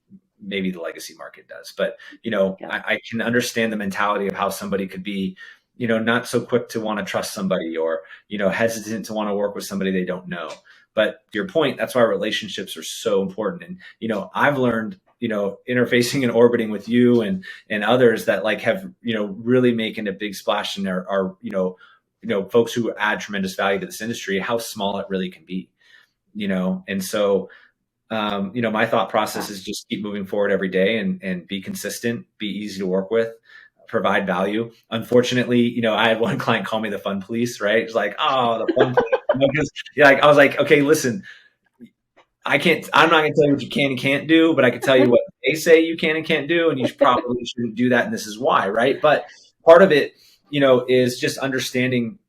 maybe the legacy market does. But, you know, Yeah. I can understand the mentality of how somebody could be, you know, not so quick to want to trust somebody, or, you know, hesitant to want to work with somebody they don't know. But to your point, that's why relationships are so important. And, you know, I've learned, you know, interfacing and orbiting with you and others that like have, you know, really making a big splash, and are, you know, folks who add tremendous value to this industry, how small it really can be, you know. And so, you know, my thought process is just keep moving forward every day, and be consistent, be easy to work with, provide value. Unfortunately, you know, I had one client call me the fun police, right? It's like, oh, the fun police. Because, yeah, like, I was like, okay, listen, I'm not going to tell you what you can and can't do, but I can tell you what they say you can and can't do. And you probably shouldn't do that. And this is why, right? But part of it, you know, is just understanding,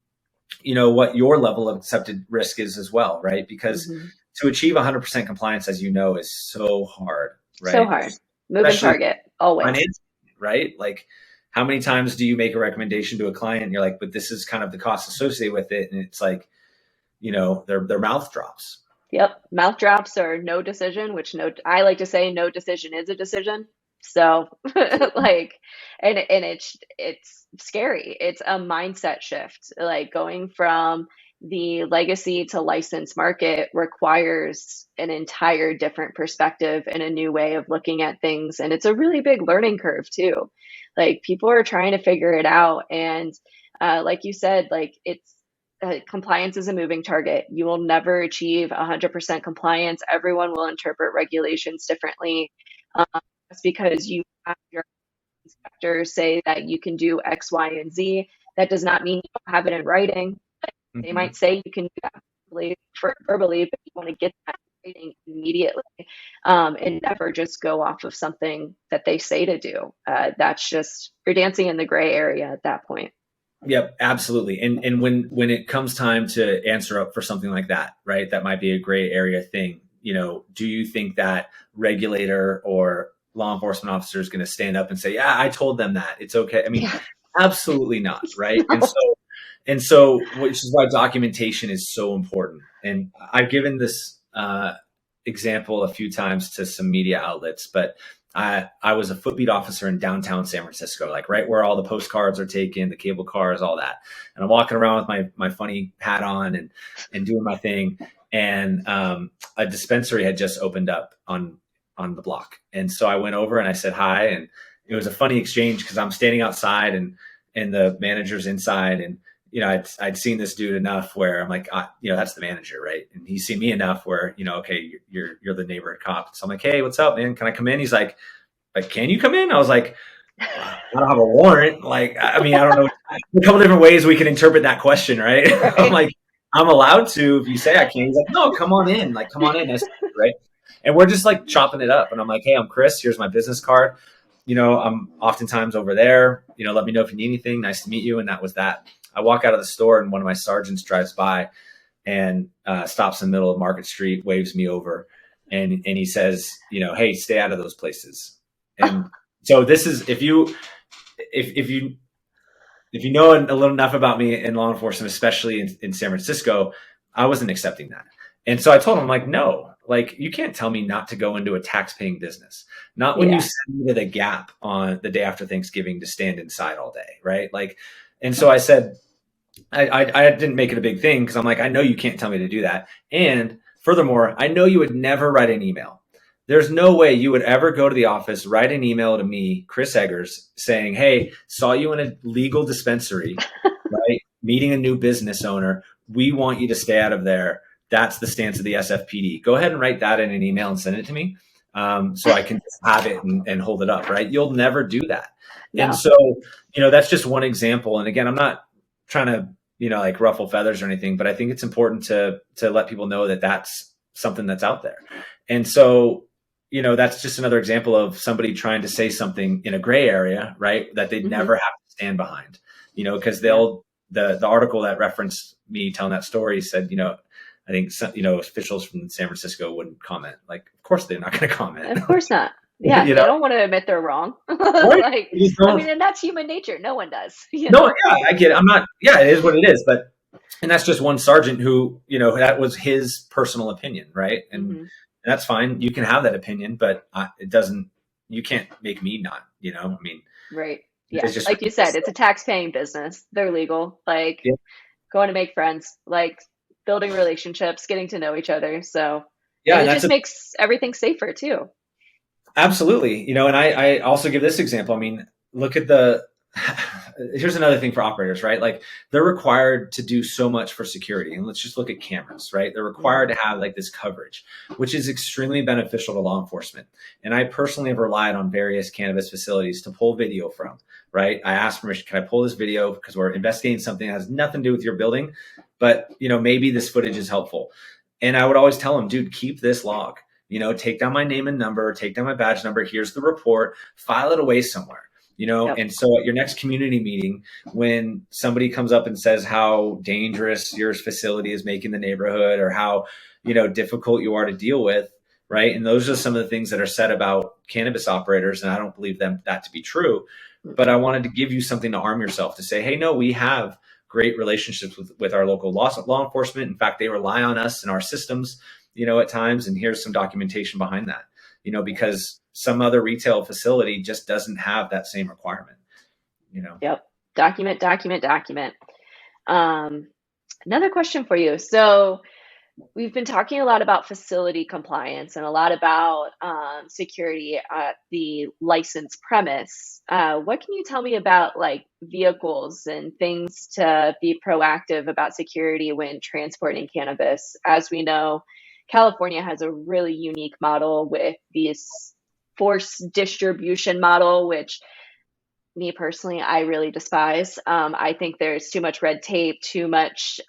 you know, what your level of accepted risk is as well, right? Because to achieve 100% compliance, as you know, is so hard, right? So hard. Moving target, always. Financially, right? Like, how many times do you make a recommendation to a client and you're like, but this is kind of the cost associated with it. And it's like, you know, their mouth drops. Yep. Mouth drops or no decision, which I like to say no decision is a decision. So like, and it's scary. It's a mindset shift. Like going from the legacy to licensed market requires an entire different perspective and a new way of looking at things. And it's a really big learning curve too. Like people are trying to figure it out. And like you said, like compliance is a moving target. You will never achieve 100% compliance. Everyone will interpret regulations differently. Just because you have your inspector say that you can do X, Y, and Z, that does not mean you don't have it in writing. They might say you can do that verbally, but you want to get that in writing immediately, and never just go off of something that they say to do. That's just, you're dancing in the gray area at that point. Yep, absolutely. And when it comes time to answer up for something like that, right, that might be a gray area thing. You know, do you think that regulator or law enforcement officer is going to stand up and say, yeah, I told them that it's okay? I mean, absolutely not. Right. No. And so, which is why documentation is so important. And I've given this example a few times to some media outlets, but I was a footbeat officer in downtown San Francisco, like right where all the postcards are taken, the cable cars, all that. And I'm walking around with my funny hat on and doing my thing. And a dispensary had just opened up on the block. And so I went over and I said hi. And it was a funny exchange because I'm standing outside and the manager's inside. And, you know, I'd seen this dude enough where I'm like, you know, that's the manager, right? And he's seen me enough where, you know, okay, you're the neighborhood cop. So I'm like, hey, what's up, man? Can I come in? He's like, can you come in? I was like, I don't have a warrant. Like, I mean, I don't know. A couple different ways we can interpret that question, right? I'm like, I'm allowed to if you say I can. He's like, no, come on in. Like, come on in, right? And we're just like chopping it up. And I'm like, hey, I'm Chris. Here's my business card. I'm oftentimes over there, let me know if you need anything. Nice to meet you. And that was that. I walk out of the store and one of my sergeants drives by and stops in the middle of Market Street, waves me over, and he says, hey, stay out of those places. And so this is, if you know a little enough about me in law enforcement, especially in San Francisco, I wasn't accepting that. And so I told him, like, no, like, you can't tell me not to go into a tax-paying business. Not when you send me to the Gap on the day after Thanksgiving to stand inside all day, right? Like, and so I said, I didn't make it a big thing because I'm like, I know you can't tell me to do that. And furthermore, I know you would never write an email. There's no way you would ever go to the office, write an email to me, Chris Eggers, saying, hey, saw you in a legal dispensary, right? Meeting a new business owner. We want you to stay out of there. That's the stance of the SFPD. Go ahead and write that in an email and send it to me so I can just have it and hold it up, right? You'll never do that. No. And so, that's just one example. And again, I'm not trying to, like ruffle feathers or anything, but I think it's important to let people know that that's something that's out there. And so, that's just another example of somebody trying to say something in a gray area, right? That they'd never have to stand behind, because the article that referenced me telling that story said, I think officials from San Francisco wouldn't comment. Like, of course they're not going to comment. Of course not. Yeah, they don't want to admit they're wrong. Right? And that's human nature. No one does. No, yeah, I get it. I'm not. Yeah, it is what it is. And that's just one sergeant who, that was his personal opinion, right? And that's fine. You can have that opinion, but it doesn't. You can't make me not. I mean, right. Yeah, like you said, it's a tax-paying business. They're legal. Like going to make friends, like building relationships, getting to know each other. So it just makes everything safer too. Absolutely. And I also give this example. I mean, look at here's another thing for operators, right? Like they're required to do so much for security. And let's just look at cameras, right? They're required to have like this coverage, which is extremely beneficial to law enforcement. And I personally have relied on various cannabis facilities to pull video from, right? I asked permission, can I pull this video? Because we're investigating something that has nothing to do with your building, but maybe this footage is helpful. And I would always tell them, dude, keep this log, take down my name and number, take down my badge number. Here's the report, file it away somewhere. And so at your next community meeting, when somebody comes up and says how dangerous your facility is making the neighborhood or how, difficult you are to deal with, right? And those are some of the things that are said about cannabis operators. And I don't believe that to be true, but I wanted to give you something to arm yourself to say, hey, no, we have great relationships with our local law enforcement. In fact, they rely on us and our systems, at times. And here's some documentation behind that, because some other retail facility just doesn't have that same requirement, Yep. Document. Another question for you. So we've been talking a lot about facility compliance and a lot about security at the licensed premise. What can you tell me about like vehicles and things to be proactive about security when transporting cannabis? As we know, California has a really unique model with these forced distribution model, which me personally, I really despise. I think there's too much red tape, too much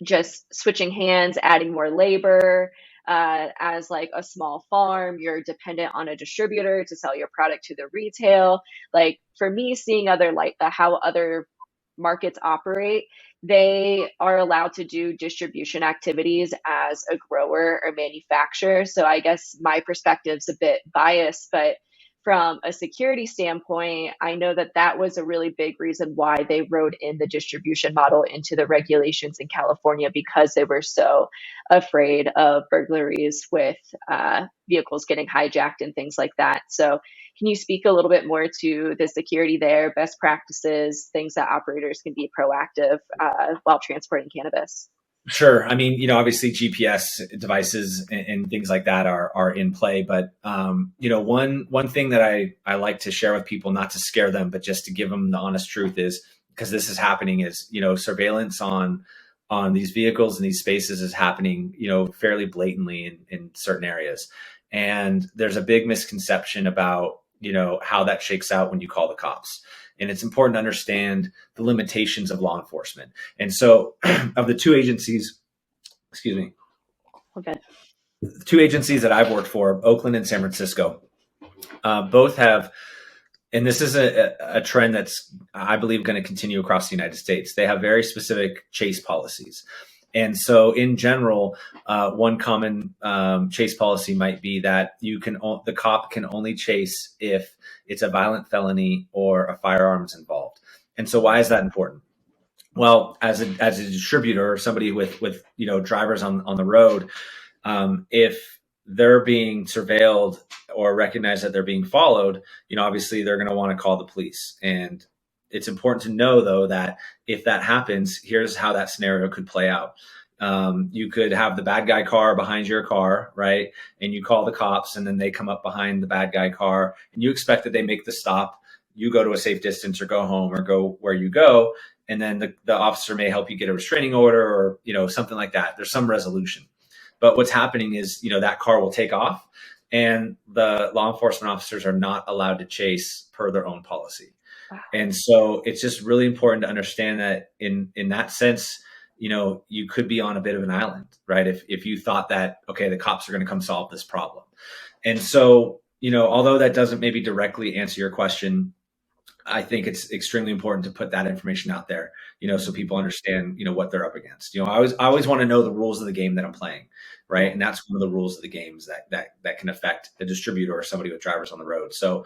just switching hands, adding more labor. As like a small farm, you're dependent on a distributor to sell your product to the retail. Like for me, seeing how other markets operate, they are allowed to do distribution activities as a grower or manufacturer. So I guess my perspective's a bit biased, but from a security standpoint, I know that was a really big reason why they wrote in the distribution model into the regulations in California, because they were so afraid of burglaries with vehicles getting hijacked and things like that. So can you speak a little bit more to the security there, best practices, things that operators can be proactive while transporting cannabis? Sure. I mean, obviously GPS devices and things like that are in play. But, one thing that I like to share with people, not to scare them, but just to give them the honest truth is, because this is happening, is, surveillance on these vehicles and these spaces is happening, fairly blatantly in certain areas. And there's a big misconception about, how that shakes out when you call the cops. And it's important to understand the limitations of law enforcement. And so of the two agencies, Okay. the two agencies that I've worked for, Oakland and San Francisco, both have, and this is a trend that's, I believe, going to continue across the United States. They have very specific chase policies. And so in general, one common chase policy might be that the cop can only chase if it's a violent felony or a firearm's involved. And so why is that important? Well, as a distributor or somebody with drivers on the road, if they're being surveilled or recognize that they're being followed, obviously they're going to want to call the police. And it's important to know, though, that if that happens, here's how that scenario could play out. You could have the bad guy car behind your car, right? And you call the cops, and then they come up behind the bad guy car, and you expect that they make the stop. You go to a safe distance or go home or go where you go. And then the officer may help you get a restraining order or, something like that. There's some resolution. But what's happening is, that car will take off, and the law enforcement officers are not allowed to chase per their own policy. Wow. And so it's just really important to understand that in that sense, you could be on a bit of an island, right? If you thought that, okay, the cops are going to come solve this problem. And so, although that doesn't maybe directly answer your question, I think it's extremely important to put that information out there, so people understand, what they're up against. I always want to know the rules of the game that I'm playing, right? And that's one of the rules of the games that can affect the distributor or somebody with drivers on the road. So,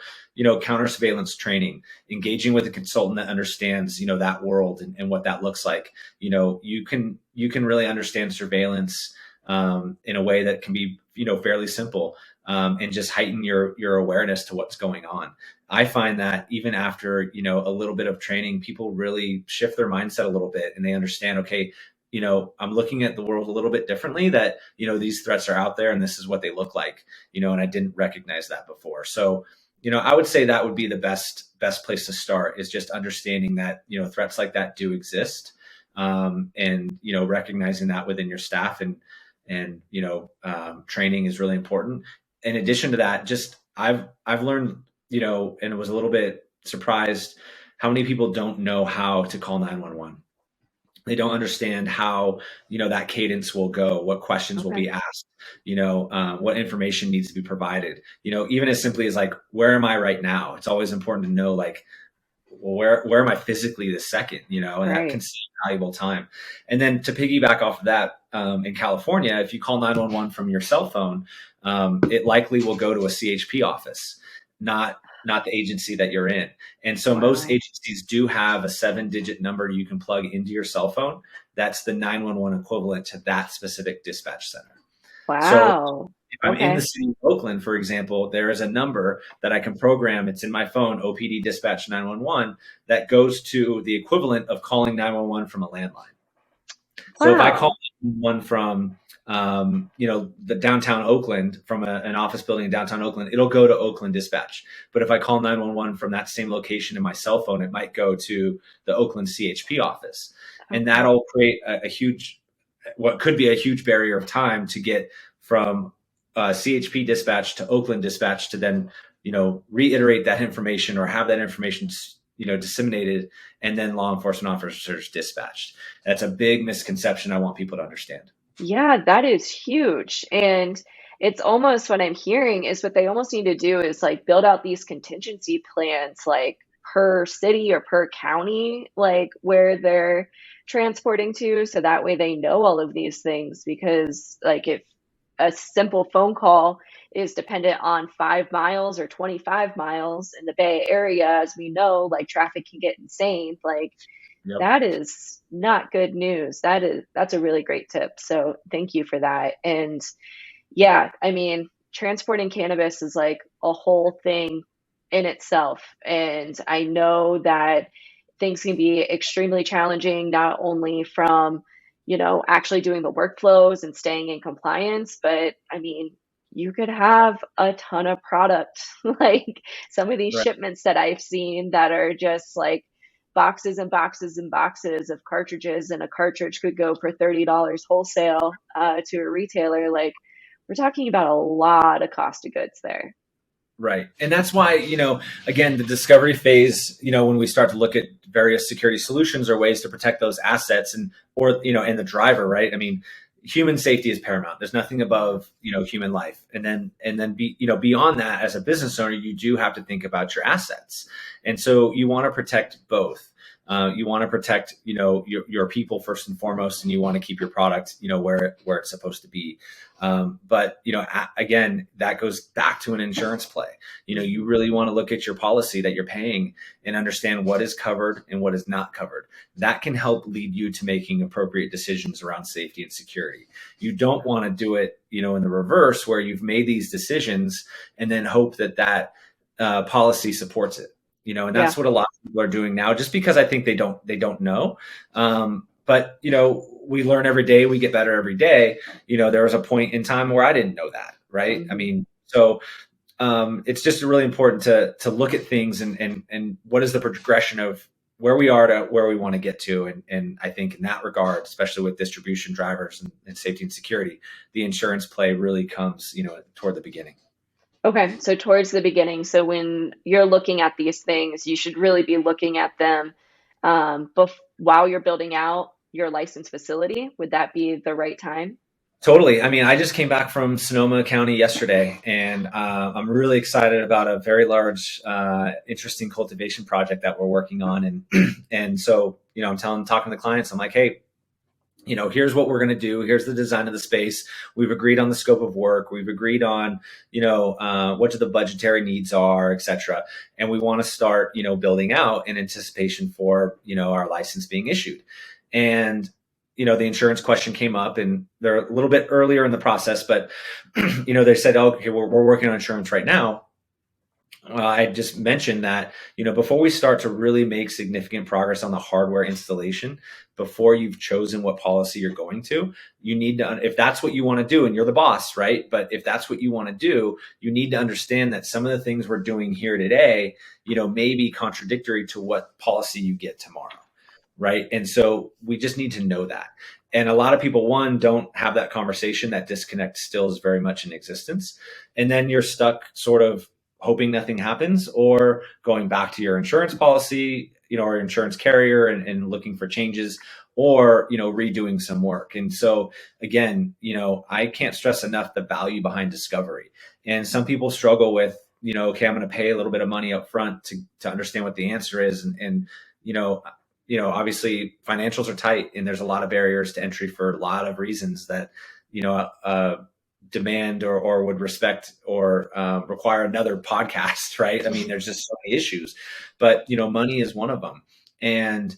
counter surveillance training, engaging with a consultant that understands, that world and what that looks like. You can really understand surveillance in a way that can be, fairly simple, and just heighten your awareness to what's going on. I find that even after, a little bit of training, people really shift their mindset a little bit, and they understand, okay, I'm looking at the world a little bit differently, that, these threats are out there and this is what they look like, and I didn't recognize that before. So, I would say that would be the best place to start, is just understanding that, threats like that do exist, and, recognizing that within your staff, and training is really important. In addition to that, just I've learned, and was a little bit surprised how many people don't know how to call 911. They don't understand how, that cadence will go, what questions will be asked, what information needs to be provided, even as simply as like, where am I right now? It's always important to know, like, well, where am I physically this second, and right. That can save valuable time. And then to piggyback off of that, in California, if you call 911 from your cell phone, it likely will go to a CHP office, not the agency that you're in. And so most agencies do have a 7-digit number you can plug into your cell phone. That's the 911 equivalent to that specific dispatch center. Wow. So if I'm in the city of Oakland, for example, there is a number that I can program. It's in my phone, OPD dispatch 911, that goes to the equivalent of calling 911 from a landline. So if I call one from, the downtown Oakland, from an office building in downtown Oakland, it'll go to Oakland dispatch. But if I call 911 from that same location in my cell phone, it might go to the Oakland CHP office. And that'll create what could be a huge barrier of time to get from CHP dispatch to Oakland dispatch to then, reiterate that information or have that information, disseminated, and then law enforcement officers dispatched. That's a big misconception I want people to understand. Yeah, that is huge. And it's almost, what I'm hearing is what they almost need to do is like build out these contingency plans, like per city or per county, like where they're transporting to. So that way they know all of these things, because like if a simple phone call is dependent on 5 miles or 25 miles in the Bay Area, as we know, like traffic can get insane. Like, yep. That is not good news. That's a really great tip. So thank you for that. And yeah, I mean, transporting cannabis is like a whole thing in itself. And I know that things can be extremely challenging, not only from, actually doing the workflows and staying in compliance, but I mean, you could have a ton of product, like some of these shipments that I've seen that are just like boxes and boxes and boxes of cartridges, and a cartridge could go for $30 wholesale to a retailer. Like, we're talking about a lot of cost of goods there. Right. And that's why, again, the discovery phase, when we start to look at various security solutions or ways to protect those assets and the driver, right? I mean, human safety is paramount. There's nothing above, human life. And then beyond that, as a business owner, you do have to think about your assets. And so you want to protect both. You want to protect, your people first and foremost, and you want to keep your product, where it's supposed to be. But again, that goes back to an insurance play. You really want to look at your policy that you're paying and understand what is covered and what is not covered. That can help lead you to making appropriate decisions around safety and security. You don't want to do it, in the reverse, where you've made these decisions and then hope that policy supports it. And that's what a lot of people are doing now, just because I think they don't know. But, we learn every day, we get better every day. There was a point in time where I didn't know that. Right. Mm-hmm. I mean, so it's just really important to look at things and what is the progression of where we are to where we want to get to. And I think in that regard, especially with distribution drivers and safety and security, the insurance play really comes, toward the beginning. Okay, so towards the beginning. So when you're looking at these things, you should really be looking at them while you're building out your licensed facility. Would that be the right time? Totally. I mean, I just came back from Sonoma County yesterday, and I'm really excited about a very large, interesting cultivation project that we're working on. And so, I'm talking to the clients, I'm like, hey, here's what we're going to do. Here's the design of the space. We've agreed on the scope of work. We've agreed on, what the budgetary needs are, et cetera. And we want to start, building out in anticipation for, our license being issued. And, the insurance question came up, and they're a little bit earlier in the process, but, they said, oh, okay, we're working on insurance right now. I just mentioned that, before we start to really make significant progress on the hardware installation, before you've chosen what policy you're going to, you need to, if that's what you want to do, and you're the boss, right? But if that's what you want to do, you need to understand that some of the things we're doing here today, may be contradictory to what policy you get tomorrow, right? And so we just need to know that. And a lot of people, one, don't have that conversation. That disconnect still is very much in existence. And then you're stuck sort of hoping nothing happens, or going back to your insurance policy, or insurance carrier and looking for changes, or, redoing some work. And so again, I can't stress enough the value behind discovery. And some people struggle with, okay, I'm going to pay a little bit of money up front to understand what the answer is. And obviously financials are tight, and there's a lot of barriers to entry for a lot of reasons that, demand or would respect or require another podcast, right? I mean, there's just so many issues, but money is one of them. And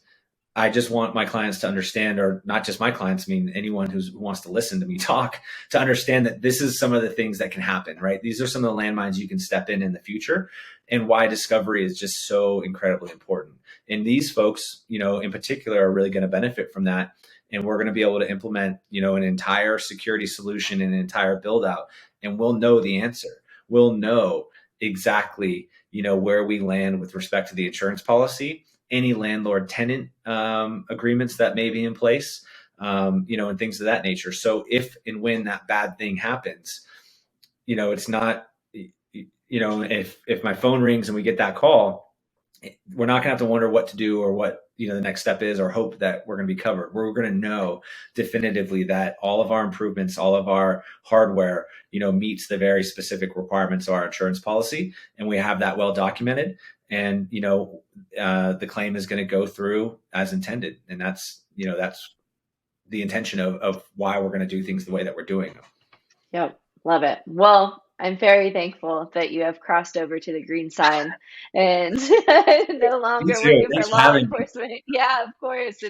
I just want my clients to understand, or not just my clients, I mean, anyone who wants to listen to me talk, to understand that this is some of the things that can happen, right? These are some of the landmines you can step in the future, and why discovery is just so incredibly important. And these folks, in particular, are really going to benefit from that. And we're going to be able to implement, an entire security solution and an entire build out, and we'll know the answer. We'll know exactly, where we land with respect to the insurance policy, any landlord tenant agreements that may be in place, and things of that nature. So if and when that bad thing happens, it's not, if my phone rings and we get that call, we're not gonna have to wonder what to do or what, the next step is, or hope that we're going to be covered. We're going to know definitively that all of our improvements, all of our hardware, meets the very specific requirements of our insurance policy. And we have that well documented, and, the claim is going to go through as intended. And that's the intention of why we're going to do things the way that we're doing them. Yep. Love it. Well, I'm very thankful that you have crossed over to the green side and no longer working for law enforcement. Yeah, of course.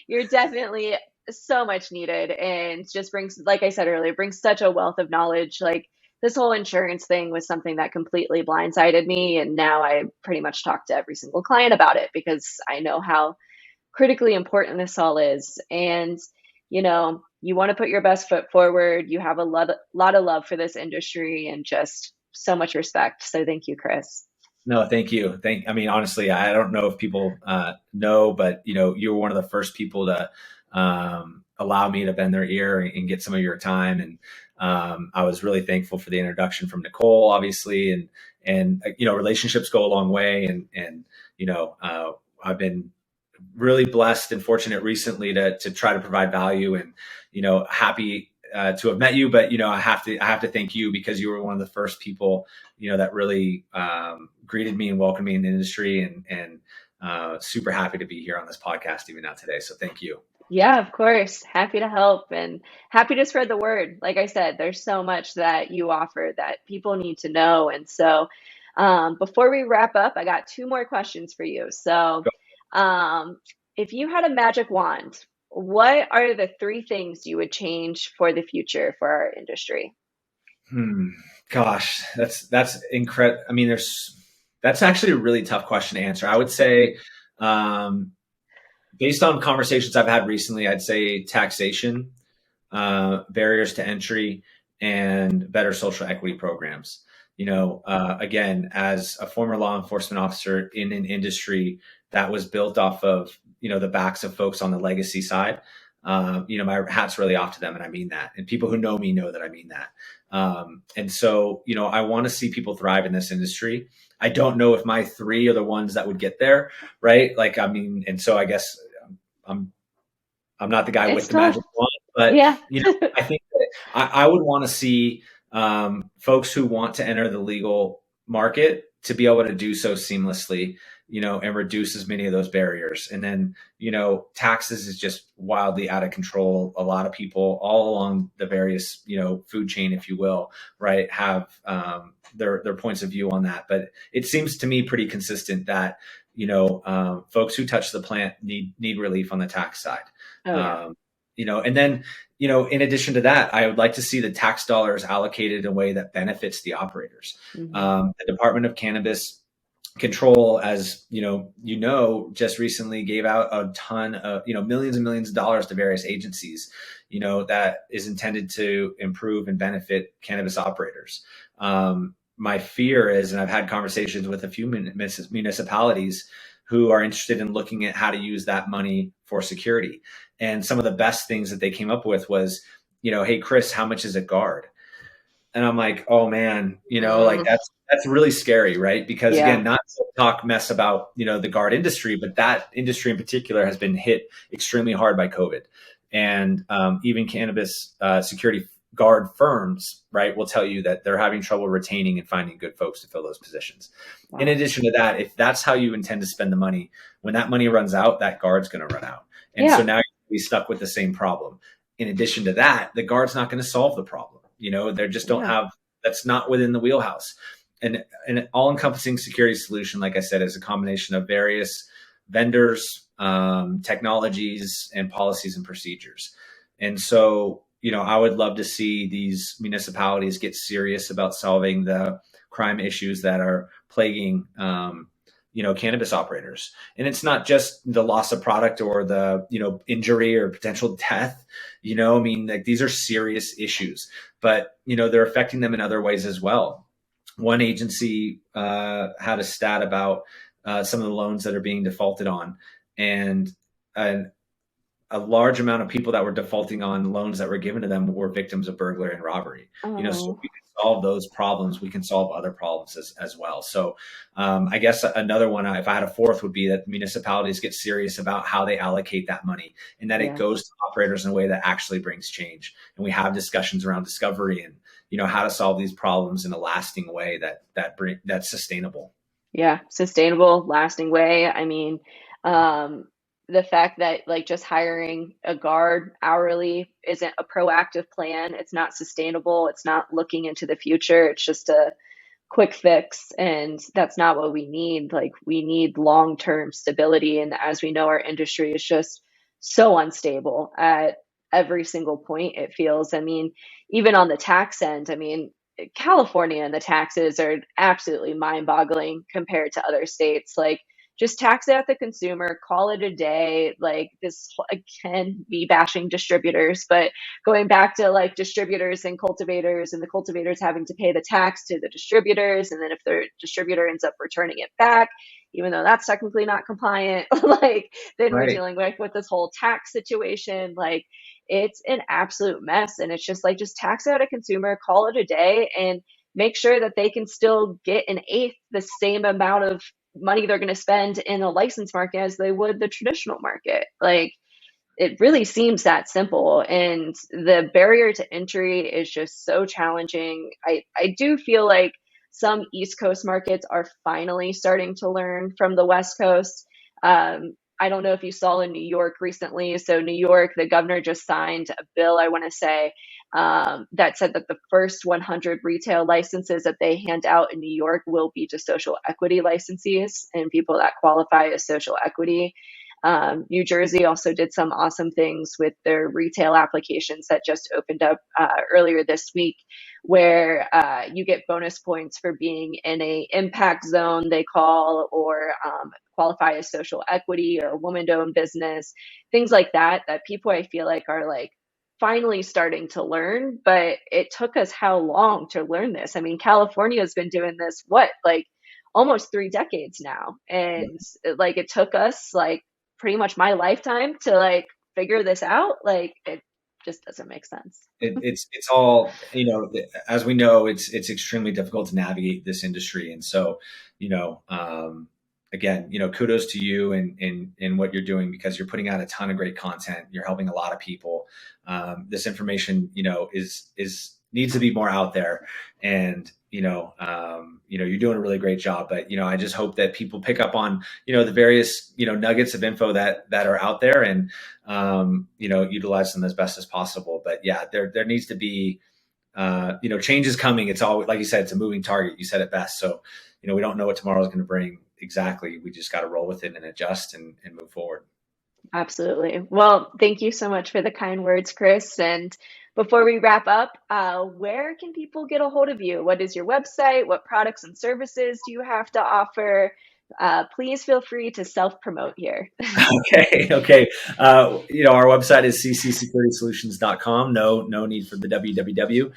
You're definitely so much needed, and just brings, like I said earlier, brings such a wealth of knowledge. Like, this whole insurance thing was something that completely blindsided me, and now I pretty much talk to every single client about it because I know how critically important this all is. And you want to put your best foot forward. You have a lot of love for this industry and just so much respect. So thank you, Chris. No, thank you. I mean, honestly, I don't know if people know, but you were one of the first people to allow me to bend their ear and get some of your time. And I was really thankful for the introduction from Nicole, obviously, and relationships go a long way. And I've been really blessed and fortunate recently to try to provide value, and happy to have met you. But I have to thank you, because you were one of the first people that really greeted me and welcomed me in the industry, and super happy to be here on this podcast even now today. So thank you. Yeah, of course. Happy to help and happy to spread the word. Like I said, there's so much that you offer that people need to know. And so, before we wrap up, I got two more questions for you. So, um, if you had a magic wand, what are the three things you would change for the future for our industry? Hmm. Gosh, that's incredible. I mean, that's actually a really tough question to answer. I would say, um, based on conversations I've had recently, I'd say taxation, barriers to entry, and better social equity programs. Again, as a former law enforcement officer in an industry that was built off of the backs of folks on the legacy side, my hat's really off to them, and I mean that. And people who know me know that I mean that. And so, I want to see people thrive in this industry. I don't know if my three are the ones that would get there, right? Like, I mean, and so I guess I'm not the guy It's with the tough. magic wand, but Yeah. I think that I would want to see folks who want to enter the legal market to be able to do so seamlessly, and reduce as many of those barriers. And then, taxes is just wildly out of control. A lot of people all along the various, food chain, if you will, right, have their points of view on that. But it seems to me pretty consistent that, folks who touch the plant need relief on the tax side. Oh, yeah. And then, in addition to that, I would like to see the tax dollars allocated in a way that benefits the operators. Hmm. The Department of Cannabis Control, as just recently gave out a ton of, millions and millions of dollars to various agencies, that is intended to improve and benefit cannabis operators. My fear is, and I've had conversations with a few municipalities who are interested in looking at how to use that money for security. And some of the best things that they came up with was, hey, Chris, how much is a guard? And I'm like, oh man, like that's really scary, right? Because Yeah. again, not to talk mess about, the guard industry, but that industry in particular has been hit extremely hard by COVID. And even cannabis security guard firms, right, will tell you that they're having trouble retaining and finding good folks to fill those positions. In Wow. addition to that, if that's how you intend to spend the money, when that money runs out, that guard's going to run out. And so Yeah. now you're stuck with the same problem. In addition to that, the guard's not going to solve the problem. They just don't Yeah. have, that's not within the wheelhouse. And an all-encompassing security solution, like I said, is a combination of various vendors, technologies, and policies and procedures. And so, I would love to see these municipalities get serious about solving the crime issues that are plaguing, cannabis operators. And it's not just the loss of product or the, injury or potential death. I mean, like, these are serious issues, but, they're affecting them in other ways as well. One agency had a stat about some of the loans that are being defaulted on, and a large amount of people that were defaulting on loans that were given to them were victims of burglary and robbery. So if Oh, we can solve those problems, we can solve other problems as well. So I guess another one, if I had a fourth, would be that municipalities get serious about how they allocate that money, and that it yeah. goes to operators in a way that actually brings change. And we have discussions around discovery and, how to solve these problems in a lasting way that's sustainable. Yeah. Sustainable, lasting way. I mean, um, the fact that like just hiring a guard hourly isn't a proactive plan. It's not sustainable. It's not looking into the future. It's just a quick fix, and that's not what we need. Like, we need long-term stability, and as we know, our industry is just so unstable at every single point, it feels. I mean, even on the tax end, I mean, California and the taxes are absolutely mind-boggling compared to other states. Like, just tax it at the consumer, call it a day. Like, this again, be bashing distributors, but going back to like distributors and cultivators, and the cultivators having to pay the tax to the distributors, and then if their distributor ends up returning it back, even though that's technically not compliant, like, then we're Right. dealing with this whole tax situation. Like, it's an absolute mess, and it's just like, just tax out a consumer, call it a day, and make sure that they can still get an eighth the same amount of money they're going to spend in a license market as they would the traditional market. Like, it really seems that simple, and the barrier to entry is just so challenging. I do feel like some East Coast markets are finally starting to learn from the West Coast. I don't know if you saw in New York recently. So New York, the governor just signed a bill, I want to say, that said that the first 100 retail licenses that they hand out in New York will be to social equity licensees and people that qualify as social equity. New Jersey also did some awesome things with their retail applications that just opened up earlier this week, where you get bonus points for being in a impact zone, they call, or qualify as social equity or a woman-owned business, things like that, that people I feel like are like finally starting to learn. But it took us how long to learn this? I mean, California has been doing this, what, like almost 3 decades now. And like it took us like pretty much my lifetime to like figure this out. Like, it just doesn't make sense. It's all, as we know, it's extremely difficult to navigate this industry. And so, you know, again, kudos to you and what you're doing, because you're putting out a ton of great content. You're helping a lot of people. This information, is needs to be more out there. And, you're doing a really great job. But, I just hope that people pick up on, the various, nuggets of info that are out there, and, utilize them as best as possible. But yeah, there needs to be, change is coming. It's all, like you said, it's a moving target. You said it best. So, we don't know what tomorrow is going to bring exactly. We just got to roll with it and adjust and move forward. Absolutely. Well, thank you so much for the kind words, Chris. And before we wrap up, where can people get a hold of you? What is your website? What products and services do you have to offer? Please feel free to self-promote here. Okay. Our website is ccsecurity.solutions.com. No need for the www.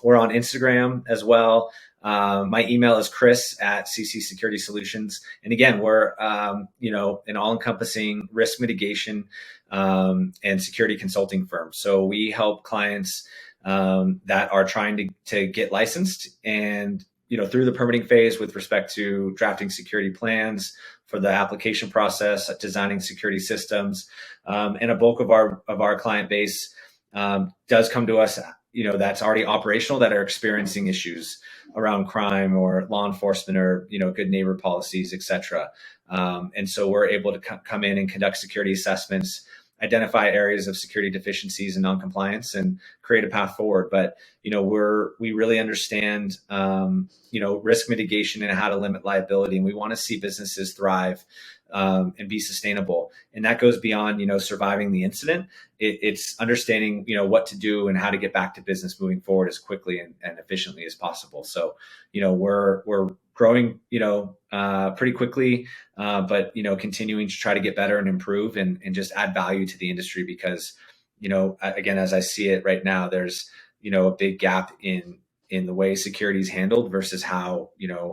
We're on Instagram as well. My email is chris@CC Security Solutions. And again, we're, an all-encompassing risk mitigation and security consulting firm. So we help clients that are trying to get licensed, and, through the permitting phase with respect to drafting security plans for the application process, designing security systems. And a bulk of our client base does come to us, that's already operational, that are experiencing issues around crime or law enforcement or, good neighbor policies, et cetera. And so we're able to come in and conduct security assessments, identify areas of security deficiencies and noncompliance, and create a path forward. But, we really understand, risk mitigation and how to limit liability. And we want to see businesses thrive and be sustainable. And that goes beyond, surviving the incident. It's understanding, what to do and how to get back to business moving forward as quickly and efficiently as possible. So, we're growing, pretty quickly, but, continuing to try to get better and improve and just add value to the industry, because, again, as I see it right now, there's, a big gap in the way security is handled versus how,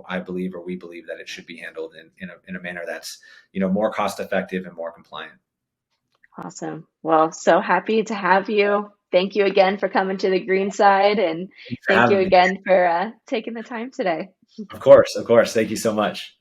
I believe, or we believe that it should be handled in a manner that's, more cost effective and more compliant. Awesome. Well, so happy to have you. Thank you again for coming to the green side, and Thanks for thank you having me. again for taking the time today. Of course. Thank you so much.